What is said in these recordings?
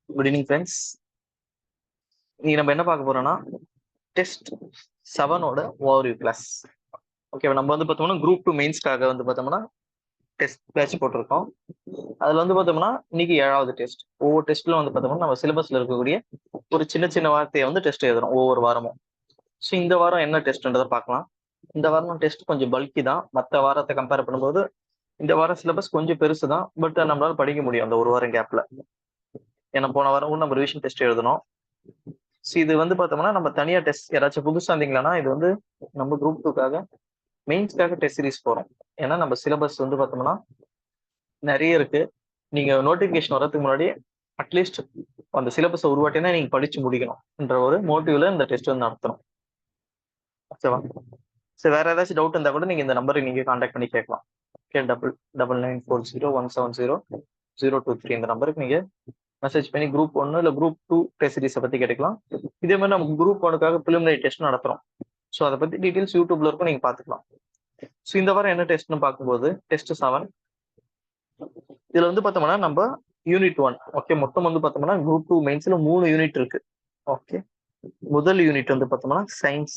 Good evening friends. இன்னைக்கு நம்ம என்ன பார்க்க போறோம்னா டெஸ்ட் 7ஓட ஓவர்வியூ கிளாஸ். ஓகே, நம்ம வந்து பார்த்தோம்னா குரூப் 2 மெயின்ஸ்க்காக வந்து பார்த்தோம்னா டெஸ்ட் பேட்ச் போட்டிருக்கோம். அதுல வந்து பார்த்தோம்னா இன்னைக்கு 7வது டெஸ்ட். ஒவ்வொரு டெஸ்ட்ல வந்து பார்த்தோம்னா நம்ம சிலபஸ்ல இருக்கக்கூடிய ஒரு சின்ன சின்ன வார்த்தையை வந்து டெஸ்ட் எழுதுறோம் ஒவ்வொரு வாரமும். ஸோ இந்த வாரம் என்ன டெஸ்ட்ன்றதை பார்க்கலாம். இந்த வாரம் டெஸ்ட் கொஞ்சம் பல்கி தான், மற்ற வாரத்தை கம்பேர் பண்ணும்போது இந்த வாரம் சிலபஸ் கொஞ்சம் பெருசு தான். பட் நம்மளால படிக்க முடியும் அந்த ஒரு வாரம் கேப்ல. ஏன்னா போன வாரம் கூட நம்ம ரிவிஷன் டெஸ்ட் எழுதணும். ஸோ இது வந்து பார்த்தோம்னா நம்ம தனியா டெஸ்ட் யாராச்சும் புதுசா இருந்தீங்களா, இது வந்து நம்ம குரூப் 2க்காக மெயின்ஸ்க்காக டெஸ்ட் சீரிஸ் போறோம். ஏன்னா நம்ம சிலபஸ் வந்து பார்த்தோம்னா நிறைய இருக்கு. நீங்க நோட்டிபிகேஷன் வர்றதுக்கு முன்னாடி அட்லீஸ்ட் அந்த சிலபஸை உருவாட்டினா நீங்க படிச்சு முடிக்கணும்ன்ற ஒரு மோட்டிவ்ல இந்த டெஸ்ட் வந்து நடத்தணும். ஓகேவா? சரி, வேற ஏதாச்சும் டவுட் இருந்தா கூட நீங்க இந்த நம்பருக்கு நீங்க கான்டாக்ட் பண்ணி கேட்கலாம். ஓகே, 999401702023 இந்த நம்பருக்கு நீங்க மெசேஜ் பண்ணி குரூப் 1 இல்ல குரூப் 2 டெஸ்ட் சீரிஸை பத்தி கேட்டுக்கலாம். இதே மாதிரி நம்ம குரூப் 1க்காக பிலிமினரி டெஸ்ட் நடத்துறோம். ஸோ அதை பத்தி டீடைல்ஸ் யூடியூப்ல இருக்கும், நீங்க பாத்துக்கலாம். ஸோ இந்த வாரம் என்ன டெஸ்ட்னு பார்க்கும்போது டெஸ்ட் 7. இதுல வந்து பார்த்தோம்னா நம்ம யூனிட் 1. ஓகே, மொத்தம் வந்து பார்த்தோம்னா குரூப் 2 மெயின்ஸ்ல 3 யூனிட் இருக்கு. ஓகே, முதல் யூனிட் வந்து பார்த்தோம்னா சயின்ஸ்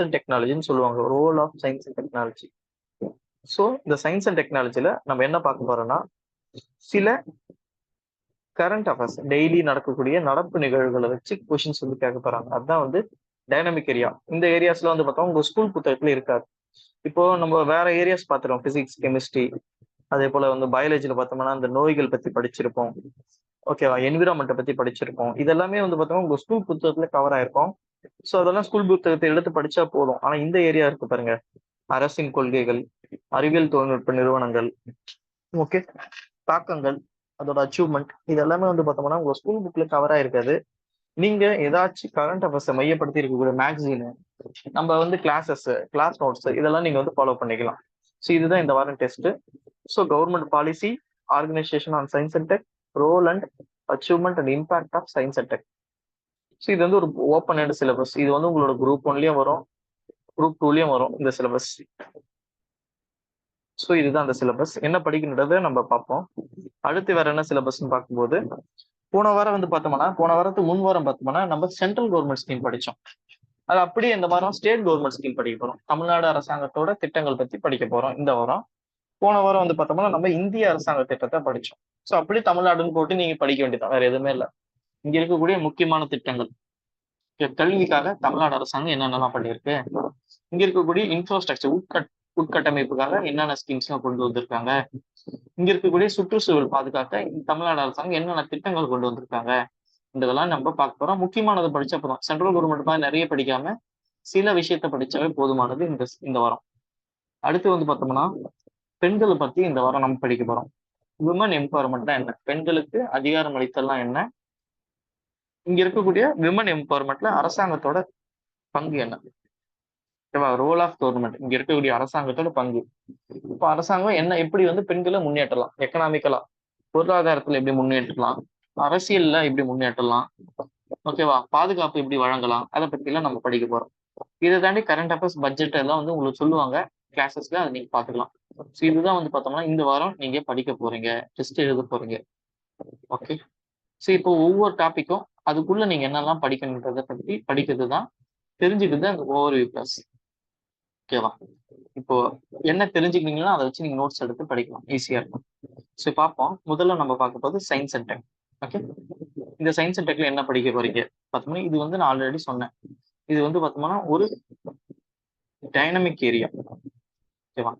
அண்ட் டெக்னாலஜின்னு சொல்லுவாங்க, role of science and technology. So இந்த சயின்ஸ் அண்ட் டெக்னாலஜில நம்ம என்ன பார்க்க போறோம்னா சில கரண்ட் அஃபேர்ஸ், டெய்லி நடக்கக்கூடிய நடப்பு நிகழ்வுகளை வச்சு கொஸ்டின்ஸ் வந்து கேட்க போறாங்க. அதுதான் வந்து டைனமிக் ஏரியா. இந்த ஏரியாஸ்ல வந்து பார்த்தோம் உங்க ஸ்கூல் புத்தகத்துல இருக்காது. இப்போ நம்ம வேற ஏரியாஸ் பார்த்துருவோம், பிசிக்ஸ், கெமிஸ்ட்ரி, அதே போல வந்து பயாலஜில பார்த்தோம்னா அந்த நோய்கள் பத்தி படிச்சிருப்போம். ஓகேவா? என்விரான்மெண்ட்டை பத்தி படிச்சிருப்போம். இதெல்லாமே வந்து பார்த்தோம்னா உங்க ஸ்கூல் புத்தகத்துல கவர் ஆயிருக்கும். ஸோ அதெல்லாம் ஸ்கூல் புத்தகத்தை எடுத்து படிச்சா போதும். ஆனா இந்த ஏரியா இருக்கு பாருங்க, அரசின் கொள்கைகள், அறிவியல் தொழில்நுட்ப நிறுவனங்கள், ஓகே, தாக்கங்கள், அதோட அச்சீவ்மெண்ட், இது எல்லாமே வந்து பார்த்தோம்னா உங்க ஸ்கூல் புக்ல கவர் ஆயிருக்காது. நீங்க ஏதாச்சும் கரண்ட் அஃபேர்ஸை மையப்படுத்தி இருக்கக்கூடிய மேகசின், நம்ம வந்து கிளாஸ் நோட்ஸ், இதெல்லாம் நீங்க வந்து ஃபாலோ பண்ணிக்கலாம். ஸோ இதுதான் இந்த வாரம் test. So government policy, organisation on science and tech, role and achievement and impact of science and tech. So இது வந்து ஒரு ஓப்பன் எண்ட் சிலபஸ். இது வந்து உங்களோட குரூப் 1லயும் வரும், குரூப் 2லயும் வரும் இந்த சிலபஸ். ஸோ இதுதான் அந்த சிலபஸ். என்ன படிக்கணுன்றதை நம்ம பார்ப்போம். அடுத்து வேற என்ன சிலபஸ்ன்னு பார்க்கும்போது போன வாரம் வந்து பார்த்தோம்னா, போன வாரத்துக்கு முன் வாரம் பார்த்தோம்னா நம்ம சென்ட்ரல் கவர்மெண்ட் ஸ்கீம் படிச்சோம். அது அப்படியே இந்த வாரம் ஸ்டேட் கவர்மெண்ட் ஸ்கீம் படிக்க போறோம். தமிழ்நாடு அரசாங்கத்தோட திட்டங்கள் பத்தி படிக்க போறோம் இந்த வாரம். போன வாரம் வந்து பார்த்தோம்னா நம்ம இந்திய அரசாங்க திட்டத்தை படிச்சோம். ஸோ அப்படி தமிழ்நாடுன்னு போட்டு நீங்க படிக்க வேண்டியதான், வேற எதுவுமே இல்லை. இங்க இருக்கக்கூடிய முக்கியமான திட்டங்கள், கல்விக்காக தமிழ்நாடு அரசாங்கம் என்னென்னலாம் பண்ணியிருக்கு, இங்க இருக்கக்கூடிய இன்ஃப்ராஸ்ட்ரக்சர், உட்கட்டமைப்புக்காக என்னென்ன ஸ்கீம்ஸ் எல்லாம் கொண்டு வந்திருக்காங்க, இங்க இருக்கக்கூடிய சுற்றுச்சூழல் பாதுகாக்க தமிழ்நாடு அரசாங்கம் என்னென்ன திட்டங்கள் கொண்டு வந்திருக்காங்க, இதெல்லாம் நம்ம பார்க்க போறோம். முக்கியமானதை படிச்ச போறோம். சென்ட்ரல் கவர்மெண்ட் மாதிரி நிறைய படிக்காம சில விஷயத்த படிச்சாவே போதுமானது இந்த வாரம். அடுத்து வந்து பார்த்தோம்னா பெண்களை பத்தி இந்த வாரம் நம்ம படிக்க போறோம். விமன் எம்பவர்மெண்ட் தான் என்ன, பெண்களுக்கு அதிகாரம் அளித்தல்லாம் என்ன, இங்க இருக்கக்கூடிய விமன் எம்பவர்மெண்ட்ல அரசாங்கத்தோட பங்கு என்ன, ரோல் ஆஃப் கவர்மெண்ட், இங்க இருக்கக்கூடிய அரசாங்கத்தோட பங்கு. இப்போ அரசாங்கம் என்ன, எப்படி வந்து பெண்களை முன்னேற்றலாம், எக்கனாமிக்கலா, பொருளாதாரத்துல எப்படி முன்னேற்றலாம், அரசியல்ல எப்படி முன்னேற்றலாம், ஓகேவா, பாதுகாப்பு எப்படி வழங்கலாம், அதை பத்தி எல்லாம் நம்ம படிக்க போறோம். இதை தாண்டி கரண்ட் அஃபேர்ஸ், பட்ஜெட் எல்லாம் வந்து உங்களுக்கு சொல்லுவாங்க கிளாஸஸ்ல, அதை நீங்க பாத்துக்கலாம். ஸோ இதுதான் வந்து பார்த்தோம்னா இந்த வாரம் நீங்க படிக்க போறீங்க, டெஸ்ட் எழுத போறீங்க. ஓகே, ஸோ இப்போ ஒவ்வொரு டாபிக்கும் அதுக்குள்ள நீங்க என்னெல்லாம் படிக்கணுன்றதை பத்தி படிக்கிறது தான், தெரிஞ்சுக்கிறது அந்த ஓவர்வியூ கிளாஸ். ஓகேவா? இப்போ என்ன தெரிஞ்சுக்கிட்டீங்களோ அதை வச்சு நீங்க நோட்ஸ் எடுத்து படிக்கலாம், ஈஸியா இருக்கும். ஸோ பார்ப்போம். முதல்ல நம்ம பார்க்க போது சயின்ஸ் அண்ட் டெக். ஓகே, இந்த சயின்ஸ் அண்ட் டெக்ல என்ன படிக்க போறீங்க பார்த்தோம்னா, இது வந்து நான் ஆல்ரெடி சொன்னேன், இது வந்து பார்த்தோம்னா ஒரு டைனமிக் ஏரியா. ஓகேவா?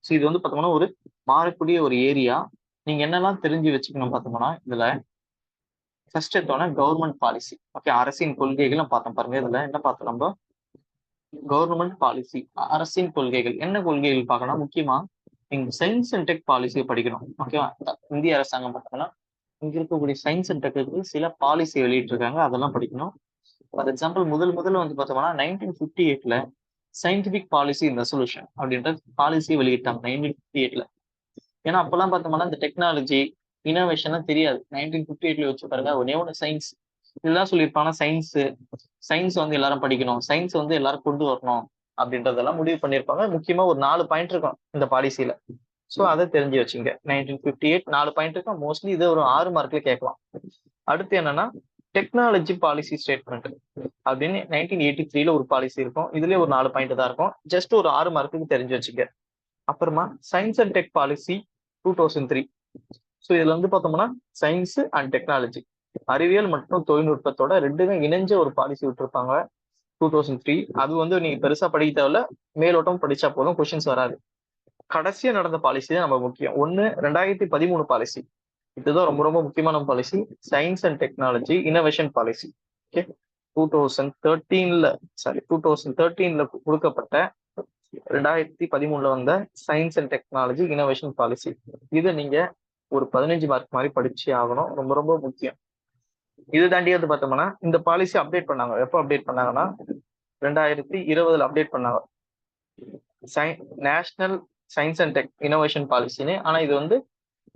ஸோ இது வந்து பார்த்தோம்னா ஒரு மாறக்கூடிய ஒரு ஏரியா. நீங்க என்னெல்லாம் தெரிஞ்சு வச்சுக்கணும் பார்த்தோம்னா, இதுல ஃபர்ஸ்ட் எடுத்தோன்னா கவர்மெண்ட் பாலிசி. ஓகே, அரசின் கொள்கைகள் பார்த்தோம் பாருங்க. இதுல என்ன பார்த்தோம் நம்ம, கவர்மெண்ட் பாலிசி, அரசின் கொள்கைகள். என்ன கொள்கைகள் பார்க்கணும், முக்கியமா நீங்க சயின்ஸ் அண்ட் டெக் பாலிசியை படிக்கணும். ஓகேவா? இந்திய அரசாங்கம் பார்த்தோம்னா இங்க இருக்கக்கூடிய சயின்ஸ் அண்ட் டெக்கு சில பாலிசி வெளியிட்டு இருக்காங்க, அதெல்லாம் படிக்கணும். ஃபார் எக்ஸாம்பிள் முதல்ல வந்து பார்த்தோம்னா 1958ல சயின்டிபிக் பாலிசி இன் ரெசல்யூஷன் அப்படின்ற பாலிசியை வெளியிட்டாங்க 1958ல. ஏன்னா அப்பெல்லாம் பார்த்தோம்னா இந்த டெக்னாலஜி இனோவேஷன்லாம் தெரியாது. 1958ல வச்சு பாருங்க, ஒன்னே ஒன்று சயின்ஸ், இதுதான் சொல்லியிருப்பாங்க. சயின்ஸ் வந்து எல்லாரும் படிக்கணும், சயின்ஸ் வந்து எல்லாரும் கொண்டு வரணும் அப்படின்றதெல்லாம் முடிவு பண்ணியிருப்பாங்க. முக்கியமா ஒரு 4 பாயிண்ட் இருக்கும் இந்த பாலிசியில. ஸோ அதை தெரிஞ்சு வச்சுங்க. 1958 4 பாயிண்ட் இருக்கும். மோஸ்ட்லி இது ஒரு 6 மார்க்ல கேட்கலாம். அடுத்து என்னன்னா டெக்னாலஜி பாலிசி ஸ்டேட்மெண்ட் அப்படின்னு 1983ல ஒரு பாலிசி இருக்கும். இதுலயே ஒரு 4 பாயிண்ட் தான் இருக்கும். ஜஸ்ட் ஒரு 6 மார்க்குக்கு தெரிஞ்சு வச்சுக்க. அப்புறமா science and tech policy 2003. So இதுல வந்து பார்த்தோம்னா சயின்ஸ் அண்ட் டெக்னாலஜி, அறிவியல் மற்றும் தொழில்நுட்பத்தோட ரெண்டுமே இணைஞ்ச ஒரு பாலிசி விட்டுருப்பாங்க 2003. அது வந்து நீங்க பெருசா படிக்க தேவையில்ல, மேலோட்டம் படிச்சா போதும், கொஸ்டின்ஸ் வராது. கடைசியா நடந்த பாலிசி தான் நம்ம முக்கியம். 2013 பாலிசி, இதுதான் ரொம்ப ரொம்ப முக்கியமான policy. Science and technology innovation policy. Okay, 2013ல கொடுக்கப்பட்ட 2013ல வந்த science and technology innovation policy. இதை நீங்க ஒரு 15 மார்க் மாதிரி படிச்சே ஆகணும், ரொம்ப ரொம்ப முக்கியம். இது தாண்டி வந்து பார்த்தோம்னா இந்த பாலிசி அப்டேட் பண்ணாங்க. எப்போ அப்டேட் பண்ணாங்கன்னா 2020ல அப்டேட் பண்ணாங்க, national science and tech innovation பாலிசின்னு. ஆனா இது வந்து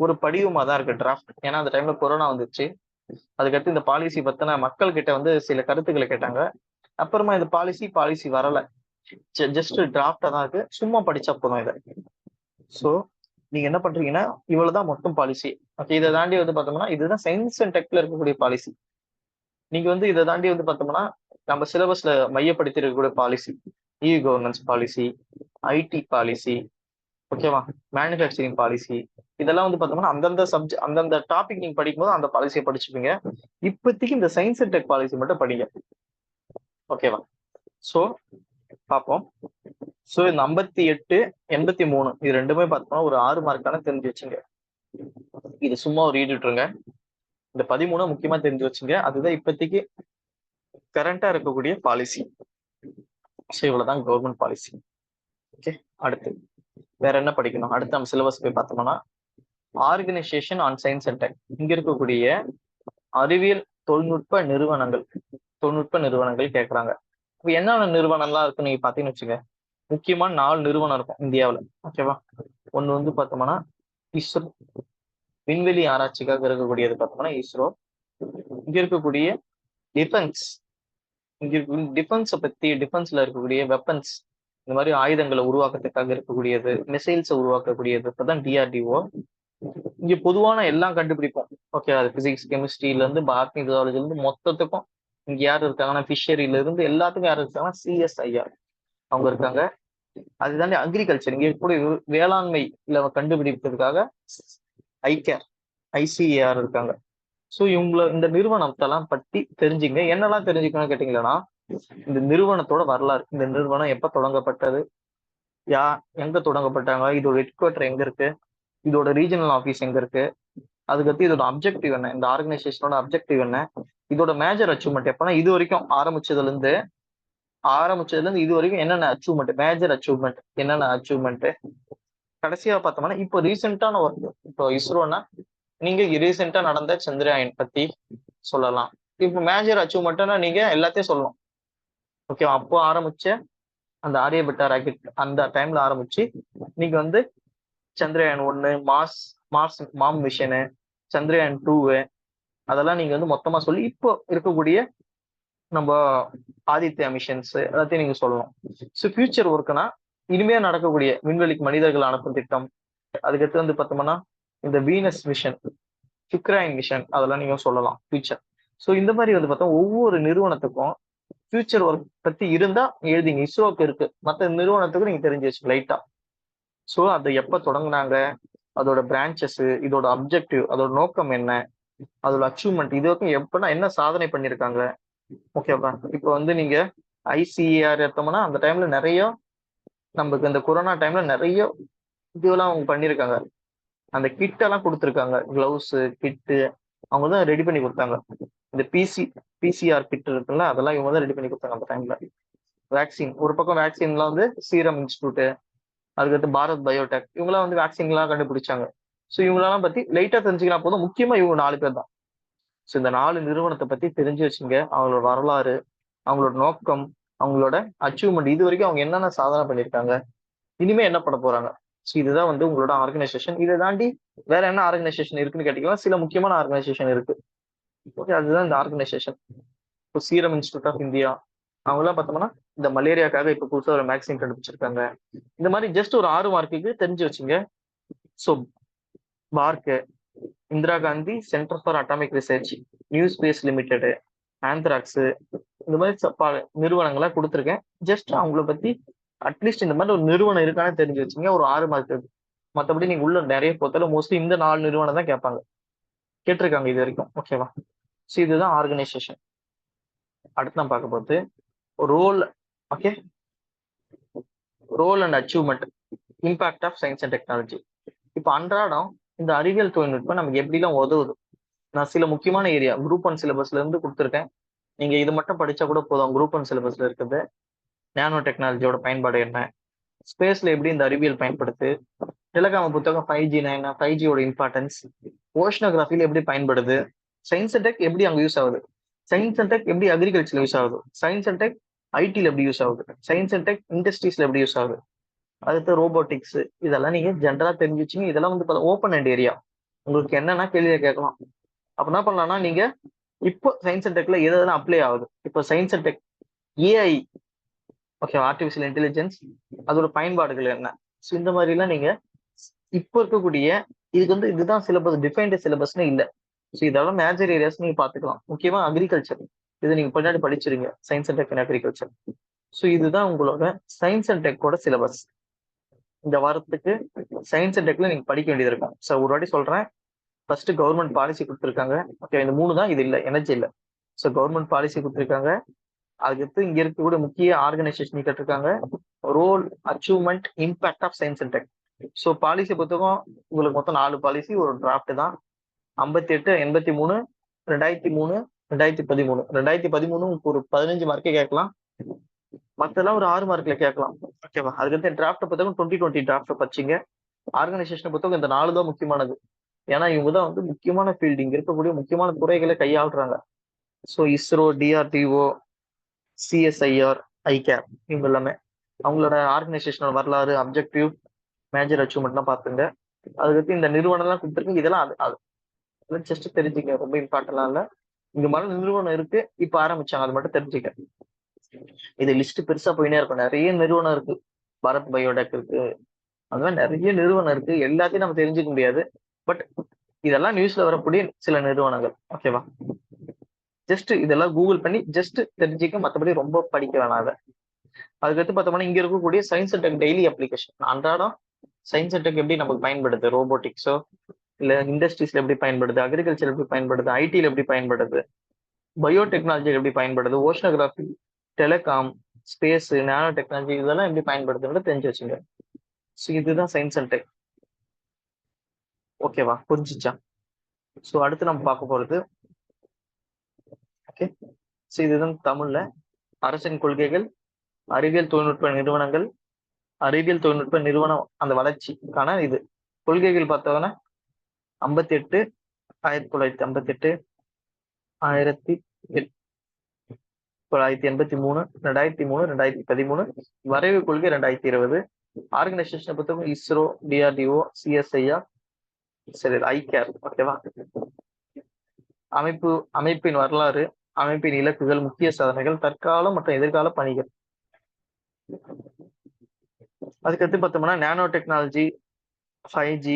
ஒரு படிவமா தான் இருக்கு, டிராஃப்ட். ஏன்னா அந்த டைம்ல கொரோனா வந்துச்சு. அதுக்கடுத்து இந்த பாலிசி பத்தின மக்கள் கிட்ட வந்து சில கருத்துக்களை கேட்டாங்க. அப்புறமா இந்த பாலிசி வரல, ஜஸ்ட் டிராஃப்டா தான் இருக்கு, சும்மா படிச்சா போதும் இதை. ஸோ நீங்க என்ன பண்றீங்கன்னா இவ்வளவுதான் மொத்தம் பாலிசி. ஓகே, இதை தாண்டி வந்து பார்த்தோம்னா இதுதான் சயின்ஸ் அண்ட் டெக்ல இருக்கக்கூடிய பாலிசி. நீங்க வந்து இதை தாண்டி வந்து பார்த்தோம்னா நம்ம சிலபஸ்ல மையப்படுத்தி இருக்கக்கூடிய policy, e governance policy, ID policy, ஓகேவா, மேனுஃபேக்சரிங் பாலிசி, இதெல்லாம் வந்து பார்த்தோம்னா அந்தந்த டாபிக் நீங்க படிக்கும்போது அந்த பாலிசியை படிச்சுப்பீங்க. இப்போதைக்கு இந்த சயின்ஸ் அண்ட் டெக் பாலிசி மட்டும் படிங்க, ஓகேவா. ஸோ பார்ப்போம். ஸோ இந்த 58, 83 இது ரெண்டுமே பார்த்தோம்னா ஒரு 6 மார்க்கான தெரிஞ்சு வச்சுங்க. இது சும்மா ஒரு ரீட் விட்டுருங்க. இந்த 13 முக்கியமா தெரிஞ்சு வச்சுங்க. அதுதான் இப்போதைக்கு கரண்டா இருக்கக்கூடிய பாலிசி. ஸோ இவ்வளவுதான் கவர்மெண்ட் பாலிசி. ஓகே, அடுத்து வேற என்ன படிக்கணும்? அடுத்து நம்ம சிலபஸ் போய் பார்த்தோம்னா organisation on science and tech. இங்க இருக்கக்கூடிய அறிவியல் தொழில்நுட்ப நிறுவனங்கள் கேட்கறாங்க. இப்போ என்னென்ன நிறுவனம்லாம் இருக்குன்னு நீங்க பாத்தீங்கன்னு வச்சுங்க, முக்கியமான 4 நிறுவனம் இருக்கும் இந்தியாவில், ஓகேவா. ஒண்ணு வந்து பார்த்தோம்னா இஸ்ரோ, விண்வெளி ஆராய்ச்சிக்காக இருக்கக்கூடியது பார்த்தோம்னா இஸ்ரோ. இங்க இருக்கக்கூடிய டிஃபென்ஸ், டிஃபென்ஸை பத்தி, டிஃபென்ஸ்ல இருக்கக்கூடிய வெப்பன்ஸ், இந்த மாதிரி ஆயுதங்களை உருவாக்கத்துக்காக இருக்கக்கூடியது, மிசைல்ஸை உருவாக்கக்கூடியது இப்பதான் டிஆர்டிஓ. இங்க பொதுவான எல்லாம் கண்டுபிடிப்போம், ஓகே. அது பிசிக்ஸ், கெமிஸ்ட்ரியில இருந்து பாட்னி, ஜுவாலஜில இருந்து மொத்தத்துக்கும் இங்க யார் இருக்காங்கன்னா ஃபிஷரியில இருந்து எல்லாத்துக்கும் யார் இருக்காங்கன்னா சிஎஸ்ஐஆர் அவங்க இருக்காங்க. அதுதாண்டி அக்ரிகல்ச்சர், இங்க கூட வேளாண்மையில கண்டுபிடிப்பதற்காக ஐசிஏஆர் இருக்காங்க. ஸோ இந்த நிறுவனத்தெல்லாம் பத்தி தெரிஞ்சுங்க. என்னெல்லாம் தெரிஞ்சுக்கணும்னு கேட்டீங்கன்னா இந்த நிறுவனத்தோட வரலாறு, இந்த நிறுவனம் எப்ப தொடங்கப்பட்டது, எங்க தொடங்கப்பட்டாங்க, இதோட ஹெட் குவார்டர் எங்க இருக்கு, இதோட ரீஜனல் ஆஃபீஸ் எங்க இருக்கு, அதுக்கடுத்து இதோட அப்ஜெக்டிவ் என்ன, இந்த ஆர்கனைசேஷனோட அப்ஜெக்டிவ் என்ன, இதோட மேஜர் அச்சீவ்மெண்ட் எப்பனா இது வரைக்கும் ஆரம்பிச்சதுல இருந்து இது வரைக்கும் என்னென்ன அச்சீவ்மெண்ட், மேஜர் அச்சீவ்மெண்ட் என்னென்ன அச்சீவ்மெண்ட். கடைசியா பார்த்தோம்னா இப்போ ரீசெண்டான ஒர்க், இப்போ இஸ்ரோனா நீங்க ரீசெண்டா நடந்த சந்திரயான் பத்தி சொல்லலாம். இப்போ மேஜர் அச்சீவ்மெண்ட்னா நீங்க எல்லாத்தையும் சொல்லணும், ஓகே. அப்போ ஆரம்பிச்ச அந்த ஆரியபட்டா ராக்கெட் அந்த டைம்ல ஆரம்பிச்சு நீங்க வந்து சந்திரயான் 1, மாம் மிஷனு, சந்திரயான் 2, அதெல்லாம் நீங்க வந்து மொத்தமா சொல்லி இப்போ இருக்கக்கூடிய நம்ம ஆதித்யா மிஷன்ஸ் எல்லாத்தையும் நீங்க சொல்லணும். ஸோ ஃபியூச்சர் ஒர்க்குனா இனிமையா நடக்கக்கூடிய விண்வெளிக்கு மனிதர்கள் அனுப்பும் திட்டம், அதுக்கடுத்து வந்து பார்த்தோம்னா இந்த வீனஸ் மிஷன், சுக்ரைன் மிஷன், அதெல்லாம் நீங்க சொல்லலாம் ஃபியூச்சர். ஸோ இந்த மாதிரி வந்து பார்த்தா ஒவ்வொரு நிறுவனத்துக்கும் ஃபியூச்சர் ஒர்க் பத்தி இருந்தா எழுதிங்க. இஸ்ரோக்கு இருக்கு, மற்ற நிறுவனத்துக்கும் நீங்க தெரிஞ்சு வச்சு லைட்டா. ஸோ அதை எப்ப தொடங்கினாங்க, அதோட பிரான்ச்சஸ், இதோட அப்ஜெக்டிவ், அதோட நோக்கம் என்ன, அதோட அச்சீவ்மெண்ட், இது வரைக்கும் எப்பனா என்ன சாதனை பண்ணியிருக்காங்க, ஓகேவா. இப்போ வந்து நீங்க ஐசிஏஆர் எடுத்தோம்னா அந்த டைம்ல நிறைய நமக்கு இந்த கொரோனா டைம்ல நிறைய இதுவெல்லாம் அவங்க பண்ணியிருக்காங்க. அந்த கிட்டெல்லாம் கொடுத்துருக்காங்க, கிளவுஸ் கிட்டு அவங்க தான் ரெடி பண்ணி கொடுத்தாங்க. இந்த பிசிஆர் கிட் இருக்குல்ல, அதெல்லாம் இவங்க தான் ரெடி பண்ணி கொடுத்தாங்க அந்த டைம்ல. வேக்சின், ஒரு பக்கம் வேக்சின்லாம் வந்து சீரம் இன்ஸ்டியூட், அதுக்கடுத்து பாரத் பயோடெக், இவங்களாம் வந்து வேக்சின்லாம் கண்டுபிடிச்சாங்க. ஸோ இவங்களெல்லாம் பத்தி லைட்டா தெரிஞ்சுக்கலாம் போதும். முக்கியமா இவங்க 4 பேர் தான். ஸோ இந்த 4 நிறுவனத்தை பத்தி தெரிஞ்சு வச்சுங்க. அவங்களோட வரலாறு, அவங்களோட நோக்கம், அவங்களோட அச்சீவ்மெண்ட், இது வரைக்கும் அவங்க என்னென்ன சாதனை பண்ணியிருக்காங்க, இனிமே என்ன பண்ண போறாங்க. ஸோ இதுதான் வந்து உங்களோட ஆர்கனைசேஷன். இதை தாண்டி வேற என்ன ஆர்கனைசேஷன் இருக்குன்னு கேட்டீங்கன்னா சில முக்கியமான ஆர்கனைசேஷன் இருக்கு, ஓகே. அதுதான் இந்த ஆர்கனைசேஷன். இப்போ சீரம் இன்ஸ்டியூட் ஆஃப் இந்தியா, அவங்கெல்லாம் பார்த்தோம்னா இந்த மலேரியாக்காக இப்போ புதுசாக ஒரு வேக்சின் கண்டுபிடிச்சிருக்காங்க. இந்த மாதிரி ஜஸ்ட் ஒரு 6 மார்க்குக்கு தெரிஞ்சு வச்சுங்க. So park, Indira Gandhi centre for atomic research, new space limited, anthrax, இந்த மாதிரி நிறுவனங்களா கொடுத்துருக்கேன். ஜஸ்ட் அவங்கள பத்தி அட்லீஸ்ட் இந்த மாதிரி ஒரு நிறுவனம் இருக்கான்னு தெரிஞ்சு வச்சுங்க. ஒரு 6 மார்க். மற்றபடி நீங்க உள்ள நிறைய பொறுத்தல மோஸ்ட்லி இந்த 4 நிறுவனம் தான் கேட்பாங்க, கேட்டிருக்காங்க இது வரைக்கும். ஓகேவா? ஸோ இதுதான் ஆர்கனைசேஷன். அடுத்து நான் பார்க்க போது role. Okay, role and achievement, impact of science and technology. இப்போ அன்றாடம் இந்த அறிவியல் தொழில்நுட்பம் நமக்கு எப்படிலாம் உதவுது, நான் சில முக்கியமான ஏரியா குரூப் 1 சிலபஸ்ல இருந்து கொடுத்துருக்கேன். நீங்க இது மட்டும் படிச்சா கூட போதும். குரூப் 1 சிலபஸ்ல இருக்குது. நானோ டெக்னாலஜியோட பயன்பாடு என்ன, ஸ்பேஸ்ல எப்படி இந்த அறிவியல் பயன்படுத்து, டெலகாம புத்தகம் 5G என்ன, 5Gயோட இம்பார்ட்டன்ஸ், ஓஷனோகிராஃபில எப்படி பயன்படுது, சயின்ஸ் அண்ட் டெக் எப்படி அங்க யூஸ் ஆகுது, சயின்ஸ் அண்ட் டெக் எப்படி அக்ரிகல்ச்சர்ல யூஸ் ஆகுது, சயின்ஸ் அண்ட் டெக் ஐடில எப்படி யூஸ் ஆகுது, சயின்ஸ் அண்ட் டெக் இண்டஸ்ட்ரீஸ்ல எப்படி யூஸ் ஆகுது, அடுத்து ரோபோட்டிக்ஸ், இதெல்லாம் நீங்க ஜென்ரலா தெரிஞ்சு வச்சுங்க. இதெல்லாம் வந்து ஓப்பன் அண்ட் ஏரியா, உங்களுக்கு என்னன்னா கேள்வியை கேட்கலாம். அப்ப என்ன பண்ணலாம்னா, நீங்க இப்போ சயின்ஸ் அண்ட் டெக்ல எதெல்லாம் அப்ளை ஆகுது, இப்போ science and tech, AI, okay, artificial intelligence, அதோட பயன்பாடுகள் என்ன, ஸோ இந்த மாதிரிலாம் நீங்க இப்போ இருக்கக்கூடிய இதுக்கு வந்து இதுதான் சிலபஸ், டிஃபைன்டு சிலபஸ்னு இல்லை. ஸோ இதெல்லாம் மேஜர் ஏரியாஸ் நீங்க பாத்துக்கலாம். முக்கியமா அக்ரிகல்ச்சர், இது நீங்க பின்னாடி படிச்சிருங்க, science and tech and agriculture. So இதுதான் உங்களோட சயின்ஸ் அண்ட் டெக்கோட சிலபஸ். இந்த வாரத்துக்கு சயின்ஸ் அண்ட் டெக்ல நீங்க படிக்க வேண்டியது இருக்கும். ஸோ ஒரு வாட்டி சொல்றேன், ஃபர்ஸ்ட் கவர்மெண்ட் பாலிசி கொடுத்துருக்காங்க. ஓகே, இந்த 3 தான், இது இல்லை, எனர்ஜி இல்லை. ஸோ கவர்மெண்ட் பாலிசி கொடுத்துருக்காங்க. அதுக்கு இங்க இருக்கக்கூடிய முக்கிய ஆர்கனைசேஷன் கேட்டிருக்காங்க, role, achievement, impact of science and tech. So policy புத்தகம் உங்களுக்கு மொத்தம் 4 பாலிசி, ஒரு டிராஃப்ட் தான். 58, 83, 2003, 2013. 2013 ஒரு 15 மார்க்கே கேட்கலாம், மற்றெல்லாம் ஒரு 6 மார்க்ல கேட்கலாம். ஓகேவா? அதுக்கடுத்து டிராஃப்ட் புத்தகம் 2020 டிராஃப்ட் படிச்சிங்க. ஆர்கனைசேஷன் புத்தகம் இந்த 4 தான் முக்கியமானது. ஏன்னா இவங்க தான் வந்து முக்கியமான ஃபீல்டு, இங்க இருக்கக்கூடிய முக்கியமான துறைகளை கையாளுறாங்க. ஸோ இஸ்ரோ, டிஆர்டிஓ, சிஎஸ்ஐஆர், ஐகேப், இவங்க எல்லாமே அவங்களோட ஆர்கனைசேஷனோட வரலாறு, அப்ஜெக்டிவ், மேஜர் அச்சீவ்மெண்ட்லாம் பார்த்துங்க. அதுக்கடுத்து இந்த நிறுவனம்லாம் கொடுத்துருக்கு. இதெல்லாம் அது ஜஸ்ட் தெரிஞ்சுக்க, ரொம்ப இம்பார்ட்டன்ட்லாம் இல்லை. இங்க மாதிரி நிறுவனம் இருக்கு, இப்ப ஆரம்பிச்சாங்க, அது மட்டும் தெரிஞ்சுக்க. இது லிஸ்ட் பெருசா போயினே இருக்கும், நிறைய நிறுவனம் இருக்கு. பாரத் பயோடெக் இருக்கு, அது மாதிரி நிறைய நிறுவனம் இருக்கு. எல்லாத்தையும் நம்ம தெரிஞ்சுக்க முடியாது. பட் இதெல்லாம் நியூஸ்ல வரக்கூடிய சில நிறுவனங்கள். ஓகேவா? ஜஸ்ட் இதெல்லாம் கூகுள் பண்ணி ஜஸ்ட் தெரிஞ்சுக்க, மற்றபடி ரொம்ப படிக்க வேணாம் அதை. அதுக்கடுத்து பார்த்தோம்னா இங்க இருக்கக்கூடிய science and tech daily application, அன்றாடம் சயின்ஸ் அண்ட் டெக் எப்படி நமக்கு பயன்படுது, ரோபோட்டிக்ஸோ இல்ல இண்டஸ்ட்ரீஸ்ல எப்படி பயன்படுது, அக்ரிகல்ச்சர் எப்படி பயன்படுது, ஐடில எப்படி பயன்படுது, பயோடெக்னாலஜி எப்படி பயன்படுது, oceanography, telecom, space, nano technology, இதெல்லாம் எப்படி பயன்படுதுன்னு தெரிஞ்சு வச்சுங்க. ஸோ இதுதான் சயின்ஸ் அண்ட் டெக். ஓகேவா? புரிஞ்சிச்சா? ஸோ அடுத்து நம்ம பார்க்க போறது, ஓகே, ஸோ இதுதான் தமிழ்ல அரசின் கொள்கைகள், அறிவியல் தொழில்நுட்ப நிறுவனங்கள், அறிவியல் தொழில்நுட்ப நிறுவனம் அந்த வளர்ச்சிக்கான இது கொள்கைகள் பார்த்தோன்னா 58, 1958, 1983, 2003, 2013, வரைவு கொள்கை 2020, ஆர்கனைசேஷனை பொறுத்தவரை இஸ்ரோ, டிஆர்டிஓ, சிஎஸ்ஐஆர், சரி, ஐகேர். ஓகேவா? அமைப்பின் வரலாறு, அமைப்பின் இலக்குகள், முக்கிய சாதனைகள், தற்காலம் மற்றும் எதிர்கால பணிகள். அதுக்கடுத்து பார்த்தோம்னா நானோ டெக்னாலஜி, 5G,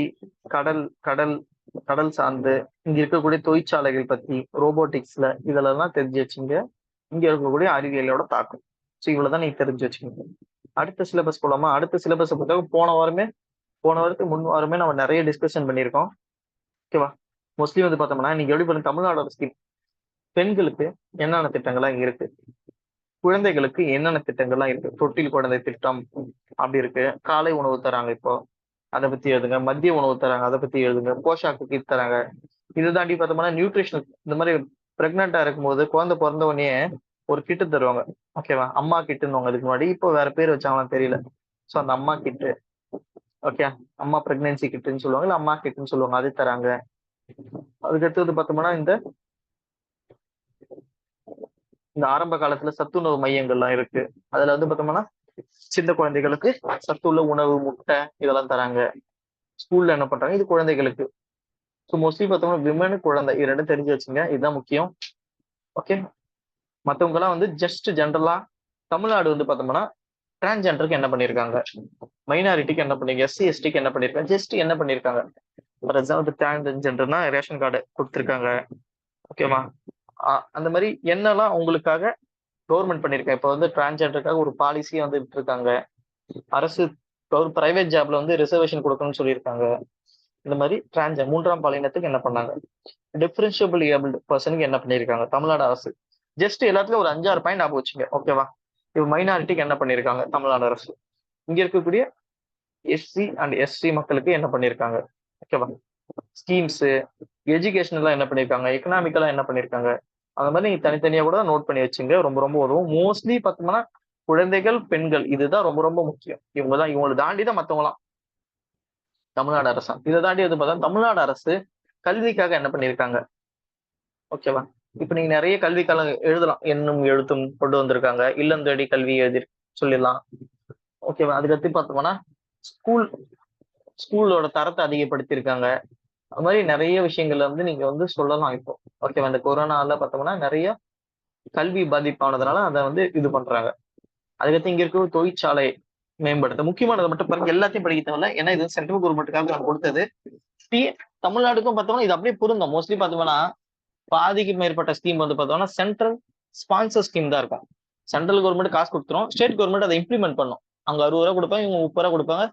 கடல் சார்ந்து இங்க இருக்கக்கூடிய தொழிற்சாலைகள் பத்தி, ரோபோட்டிக்ஸ்ல இதெல்லாம் தெரிஞ்சு வச்சுங்க. இங்க இருக்கக்கூடிய அறிவியலோட தாக்கம். ஸோ இவ்வளவுதான் நீங்க தெரிஞ்சு வச்சுக்கோங்க. அடுத்த சிலபஸ் போலாமா? அடுத்த சிலபஸ் புத்தகம் போன வாரத்துக்கு முன் வாரமே நம்ம நிறைய டிஸ்கஷன் பண்ணியிருக்கோம். ஓகேவா? மோஸ்ட்லி வந்து பார்த்தோம்னா நீங்க எப்படி பண்ண, தமிழ்நாடோட ஸ்கீம், பெண்களுக்கு என்னென்ன திட்டங்கள்லாம் இங்க இருக்கு, குழந்தைகளுக்கு என்னென்ன திட்டங்கள்லாம் இருக்கு, தொட்டில் குழந்தை திட்டம் அப்படி இருக்கு, காலை உணவு தராங்க இப்போ, அதை பத்தி எழுதுங்க, மதிய உணவு தராங்க, அதை பத்தி எழுதுங்க, போஷாக்கு கிட் தராங்க. இது தாண்டி பார்த்தோம்னா நியூட்ரிஷனல், இந்த மாதிரி பிரெக்னெண்டா இருக்கும்போது குழந்தை பிறந்த உடனே ஒரு கிட்டு தருவாங்க. ஓகேவா? அம்மா கிட்டுன்னு, அதுக்கு முன்னாடி இப்போ வேற பேர் வச்சாங்களான்னு தெரியல. ஸோ அந்த அம்மா கிட்டு, ஓகே, அம்மா பிரெக்னன்சி கிட்டுன்னு சொல்லுவாங்க, இல்ல அம்மா கிட்டுன்னு சொல்லுவாங்க, அது தராங்க. அதுக்கடுத்தது பார்த்தோம்னா இந்த ஆரம்ப காலத்துல சத்துணவு மையங்கள்லாம் இருக்கு. அதுல வந்து பார்த்தோம்னா சின்ன குழந்தைகளுக்கு சத்துள்ள உணவு, முட்டை இதெல்லாம் தராங்க. ஸ்கூல்ல என்ன பண்றாங்க, இது குழந்தைகளுக்கு. ஸோ மோஸ்ட்லி பார்த்தோம்னா விமனு, குழந்தை, இது ரெண்டும் தெரிஞ்சு வச்சுங்க, இதுதான் முக்கியம். ஓகே, மற்றவங்க எல்லாம் வந்து ஜஸ்ட் ஜென்ரலா தமிழ்நாடு வந்து பார்த்தோம்னா டிரான்ஜெண்டருக்கு என்ன பண்ணியிருக்காங்க, மைனாரிட்டிக்கு என்ன பண்ணிருக்காங்க, எஸ்சி எஸ்டிக்கு என்ன பண்ணிருக்காங்க, ஜஸ்ட் என்ன பண்ணிருக்காங்க. ஃபார் எக்ஸாம்பிள் டிரான்ஜெண்டர்னா ரேஷன் கார்டு கொடுத்துருக்காங்க. ஓகேவா, அந்த மாதிரி என்னெல்லாம் உங்களுக்காக கவர்மெண்ட் பண்ணிருக்காங்க. இப்போ வந்து டிரான்ஜெண்டருக்காக ஒரு பாலிசியை வந்து விட்டுருக்காங்க. அரசு ஒரு பிரைவேட் ஜாப்ல வந்து ரிசர்வேஷன் கொடுக்கணும்னு சொல்லியிருக்காங்க. இந்த மாதிரி மூன்றாம் பாலினத்துக்கு என்ன பண்ணாங்க, டிஃபரன்ஷியபிள் ஏபிள்டு பர்சனுக்கு என்ன பண்ணியிருக்காங்க தமிழ்நாடு அரசு. ஜஸ்ட் எல்லாத்துலயும் ஒரு 5-6 பாயிண்ட் ஞாபகம் வச்சுங்க. ஓகேவா, இப்போ மைனாரிட்டிக்கு என்ன பண்ணியிருக்காங்க தமிழ்நாடு அரசு, இங்க இருக்கக்கூடிய எஸ்சி அண்ட் எஸ்டி மக்களுக்கு என்ன பண்ணியிருக்காங்க. ஓகேவா, ஸ்கீம்ஸ், எஜுகேஷனலா என்ன பண்ணியிருக்காங்க, எக்கனாமிக்கலா என்ன பண்ணியிருக்காங்க. அந்த மாதிரி நீங்க தனித்தனியா கூட நோட் பண்ணி வச்சுங்க, ரொம்ப ரொம்ப உதவும். மோஸ்ட்லி பார்த்தோம்னா குழந்தைகள், பெண்கள், இதுதான் ரொம்ப ரொம்ப முக்கியம். இவங்களை தாண்டி தான் மத்தவங்களாம். தமிழ்நாடு அரசா இதை தாண்டி வந்து பார்த்தா தமிழ்நாடு அரசு கல்விக்காக என்ன பண்ணியிருக்காங்க. ஓகேவா, இப்ப நீங்க நிறைய கல்விக்கால எழுதலாம். எண்ணும் எழுத்தும் கொண்டு வந்திருக்காங்க, இல்லம் தேடி கல்வி எழுதி சொல்லிடலாம். ஓகேவா, அதுக்கடுத்து பார்த்தோம்னா ஸ்கூலோட தரத்தை அதிகப்படுத்தியிருக்காங்க. அது மாதிரி நிறைய விஷயங்கள்ல வந்து நீங்க வந்து சொல்லலாம் இப்போ. ஓகேவா, இந்த கொரோனால பார்த்தோம்னா நிறைய கல்வி பாதிப்பானதுனால அதை வந்து இது பண்றாங்க. அதுக்கடுத்து இங்க இருக்க தொழிற்சாலை மேம்படுத்த முக்கியமானதை மட்டும் பாருங்க, எல்லாத்தையும் படிக்க தேவையில்ல, ஏன்னா இது சென்ட்ரல் கவர்மெண்ட்டுக்காக நான் கொடுத்தது. தமிழ்நாடுக்கும் பார்த்தோம்னா இது அப்படியே பொருந்தும். மோஸ்ட்லி பார்த்தோம்னா பாதிக்கு மேற்பட்ட ஸ்கீம் வந்து பார்த்தோம்னா சென்ட்ரல் ஸ்பான்சர் ஸ்கீம் தான் இருக்கும். சென்ட்ரல் கவர்மெண்ட் காசு கொடுத்துரும், ஸ்டேட் கவர்மெண்ட் அதை இம்ப்ளிமெண்ட் பண்ணும். அங்க 60 ரூபா கொடுப்பாங்க, இவங்க 30 ரூபா கொடுப்பாங்க,